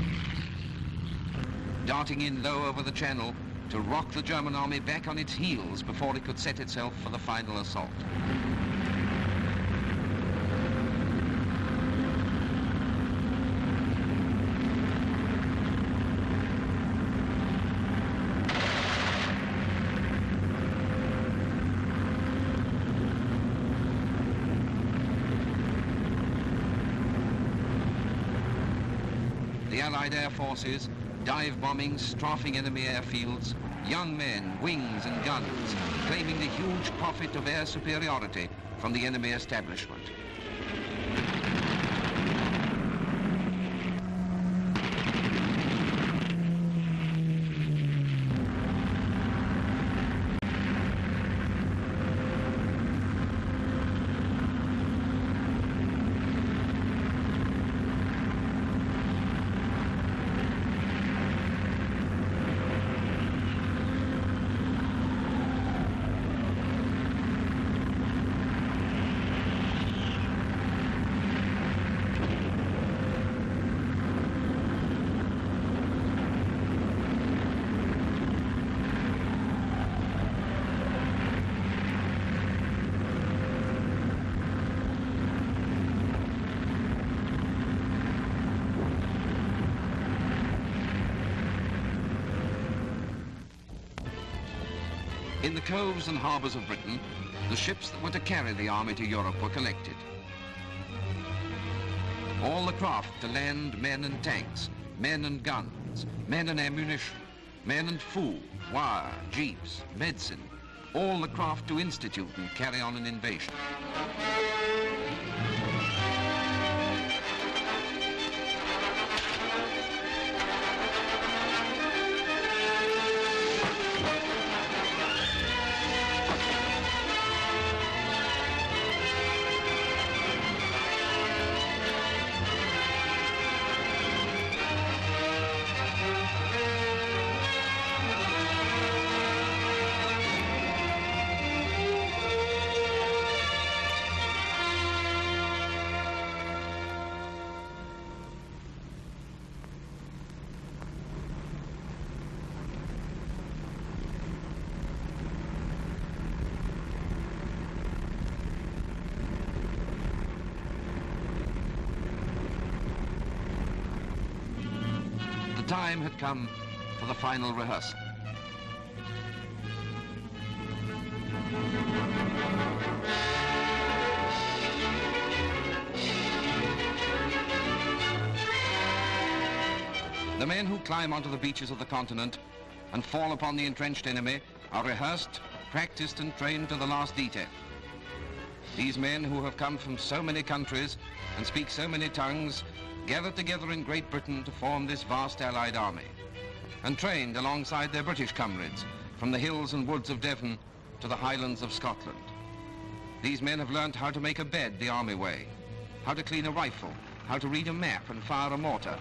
Darting in low over the channel to rock the German army back on its heels before it could set itself for the final assault. The Allied air forces dive bombing strafing enemy airfields, young men, wings and guns, claiming the huge profit of air superiority from the enemy establishment. In the coves and harbours of Britain, the ships that were to carry the army to Europe were collected. All the craft to land men and tanks, men and guns, men and ammunition, men and food, wire, jeeps, medicine, all the craft to institute and carry on an invasion. The time had come for the final rehearsal. The men who climb onto the beaches of the continent and fall upon the entrenched enemy are rehearsed, practiced and trained to the last detail. These men who have come from so many countries and speak so many tongues gathered together in Great Britain to form this vast Allied army, and trained alongside their British comrades from the hills and woods of Devon to the highlands of Scotland. These men have learned how to make a bed the army way, how to clean a rifle, how to read a map and fire a mortar,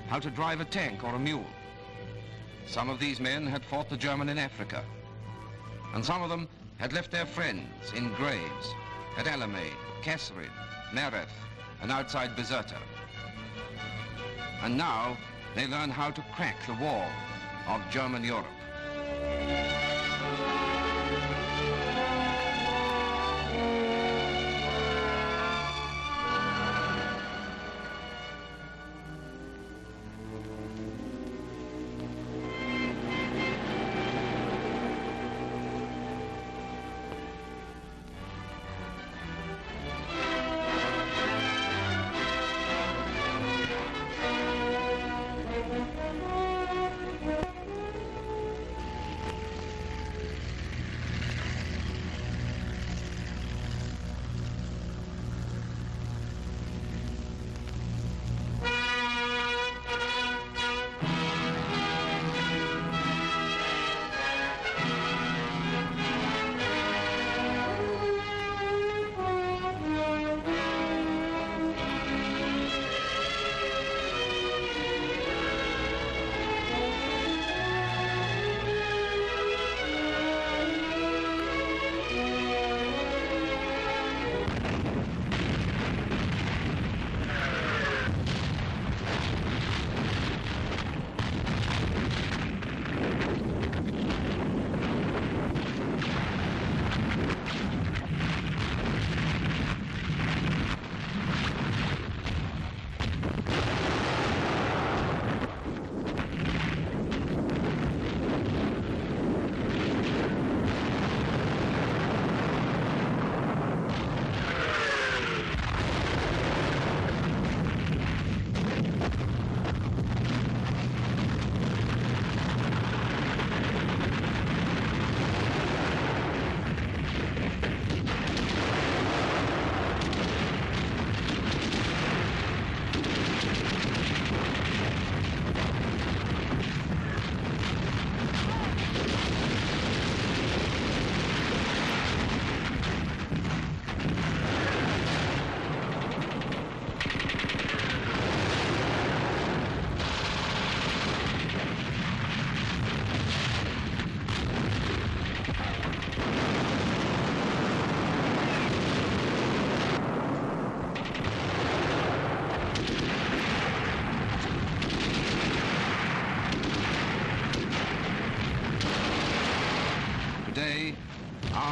how to drive a tank or a mule. Some of these men had fought the German in Africa, and some of them had left their friends in graves at Alamein, Kasserine, Mareth, and outside Bizerta. And now they learn how to crack the wall of German Europe.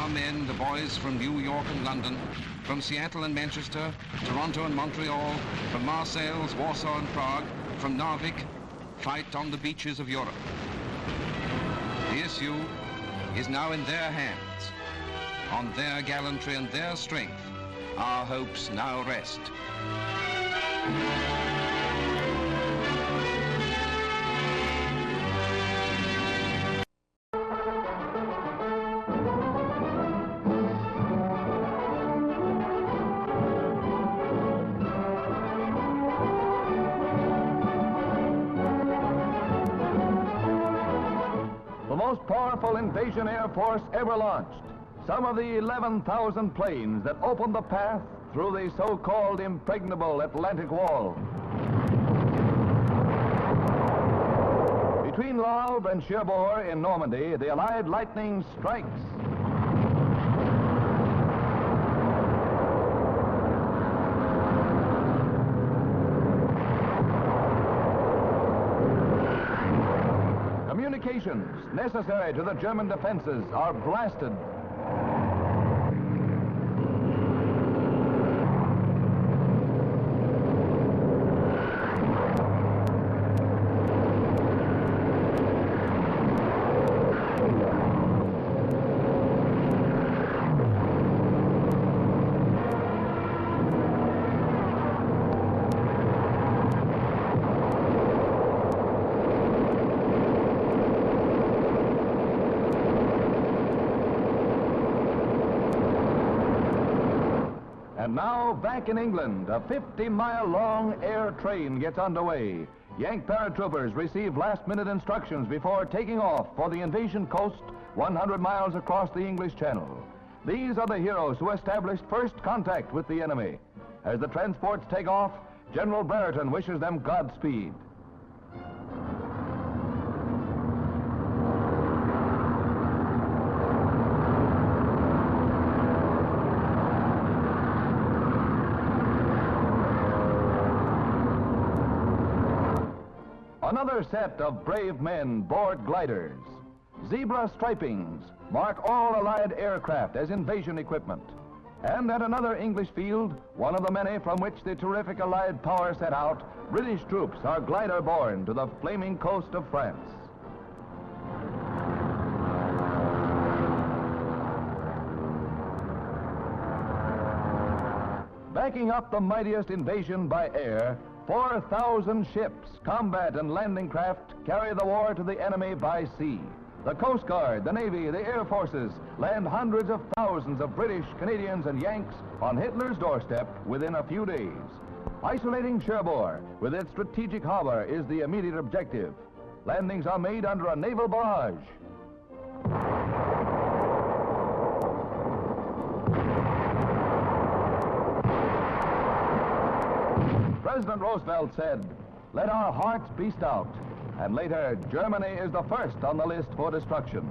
Our men, the boys from New York and London, from Seattle and Manchester, Toronto and Montreal, from Marseille, Warsaw and Prague, from Narvik, fight on the beaches of Europe. The issue is now in their hands. On their gallantry and their strength, our hopes now rest. The most powerful invasion air force ever launched. Some of the 11,000 planes that opened the path through the so-called impregnable Atlantic Wall. Between Relive and Cherbourg in Normandy, the Allied lightning strikes. Communications necessary to the German defenses are blasted. And now, back in England, a 50-mile-long air train gets underway. Yank paratroopers receive last-minute instructions before taking off for the invasion coast 100 miles across the English Channel. These are the heroes who established first contact with the enemy. As the transports take off, General Brereton wishes them Godspeed. Another set of brave men board gliders. Zebra stripings mark all Allied aircraft as invasion equipment. And at another English field, one of the many from which the terrific Allied power set out, British troops are glider-borne to the flaming coast of France. Backing up the mightiest invasion by air, 4,000 ships, combat and landing craft carry the war to the enemy by sea. The Coast Guard, the Navy, the Air Forces land hundreds of thousands of British, Canadians, and Yanks on Hitler's doorstep within a few days. Isolating Cherbourg with its strategic harbor is the immediate objective. Landings are made under a naval barrage. President Roosevelt said, "Let our hearts be stout." And later, Germany is the first on the list for destruction.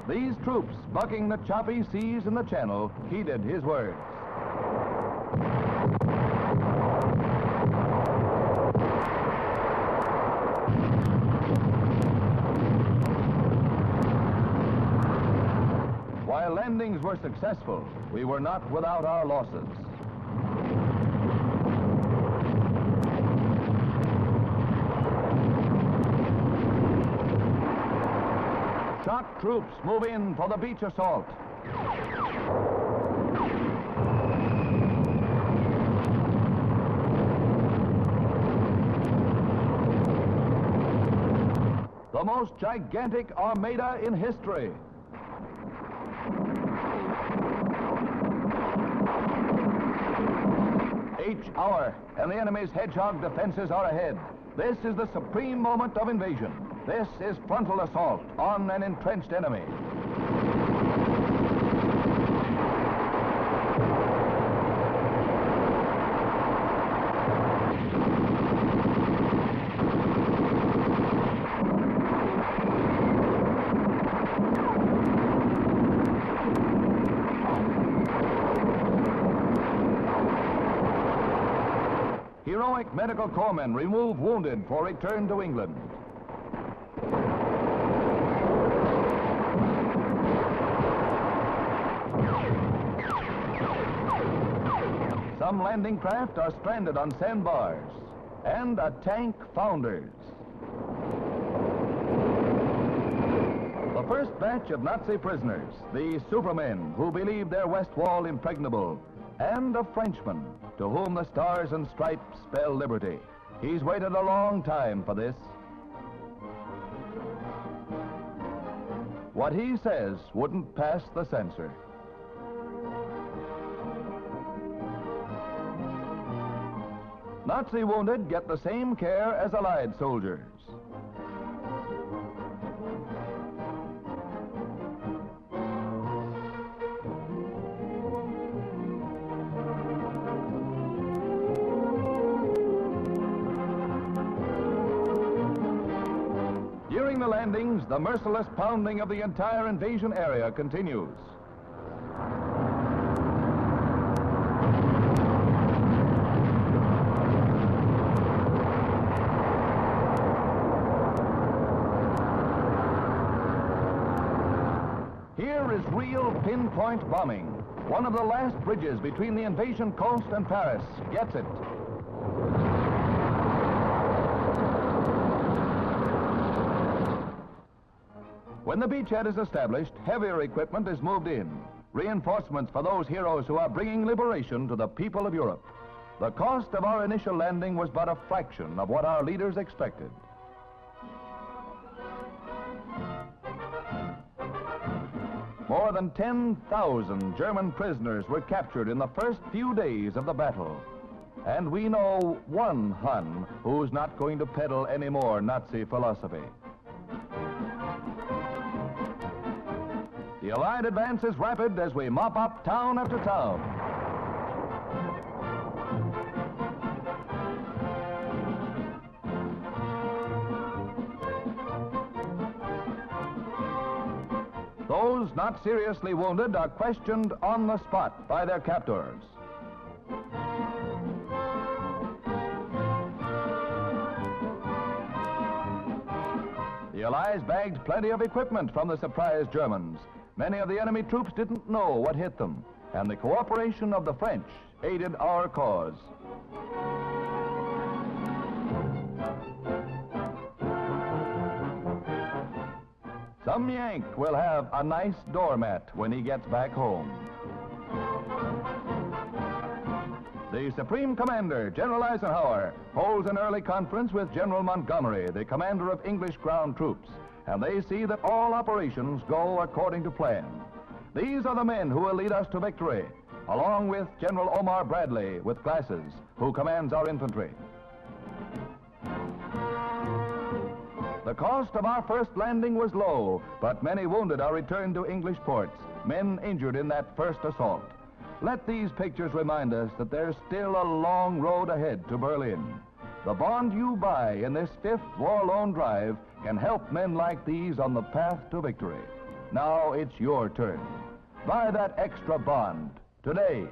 These troops, bucking the choppy seas in the Channel, heeded his words. While landings were successful, we were not without our losses. Shock troops move in for the beach assault. The most gigantic armada in history. Each hour, and the enemy's hedgehog defenses are ahead. This is the supreme moment of invasion. This is frontal assault on an entrenched enemy. Heroic medical corpsmen remove wounded for return to England. Some landing craft are stranded on sandbars, and a tank founders. The first batch of Nazi prisoners, the supermen who believed their west wall impregnable, and a Frenchman to whom the stars and stripes spell liberty. He's waited a long time for this. What he says wouldn't pass the censor. Nazi wounded get the same care as Allied soldiers. During the landings, the merciless pounding of the entire invasion area continues. Here is real pinpoint bombing. One of the last bridges between the invasion coast and Paris gets it. When the beachhead is established, heavier equipment is moved in. Reinforcements for those heroes who are bringing liberation to the people of Europe. The cost of our initial landing was but a fraction of what our leaders expected. More than 10,000 German prisoners were captured in the first few days of the battle. And we know one Hun who's not going to peddle any more Nazi philosophy. The Allied advance is rapid as we mop up town after town. Those not seriously wounded are questioned on the spot by their captors. The Allies bagged plenty of equipment from the surprised Germans. Many of the enemy troops didn't know what hit them, and the cooperation of the French aided our cause. Some Yank will have a nice doormat when he gets back home. The Supreme Commander, General Eisenhower, holds an early conference with General Montgomery, the commander of English ground troops, and they see that all operations go according to plan. These are the men who will lead us to victory, along with General Omar Bradley with glasses, who commands our infantry. The cost of our first landing was low, but many wounded are returned to English ports, men injured in that first assault. Let these pictures remind us that there's still a long road ahead to Berlin. The bond you buy in this 5th War Loan Drive can help men like these on the path to victory. Now it's your turn. Buy that extra bond today.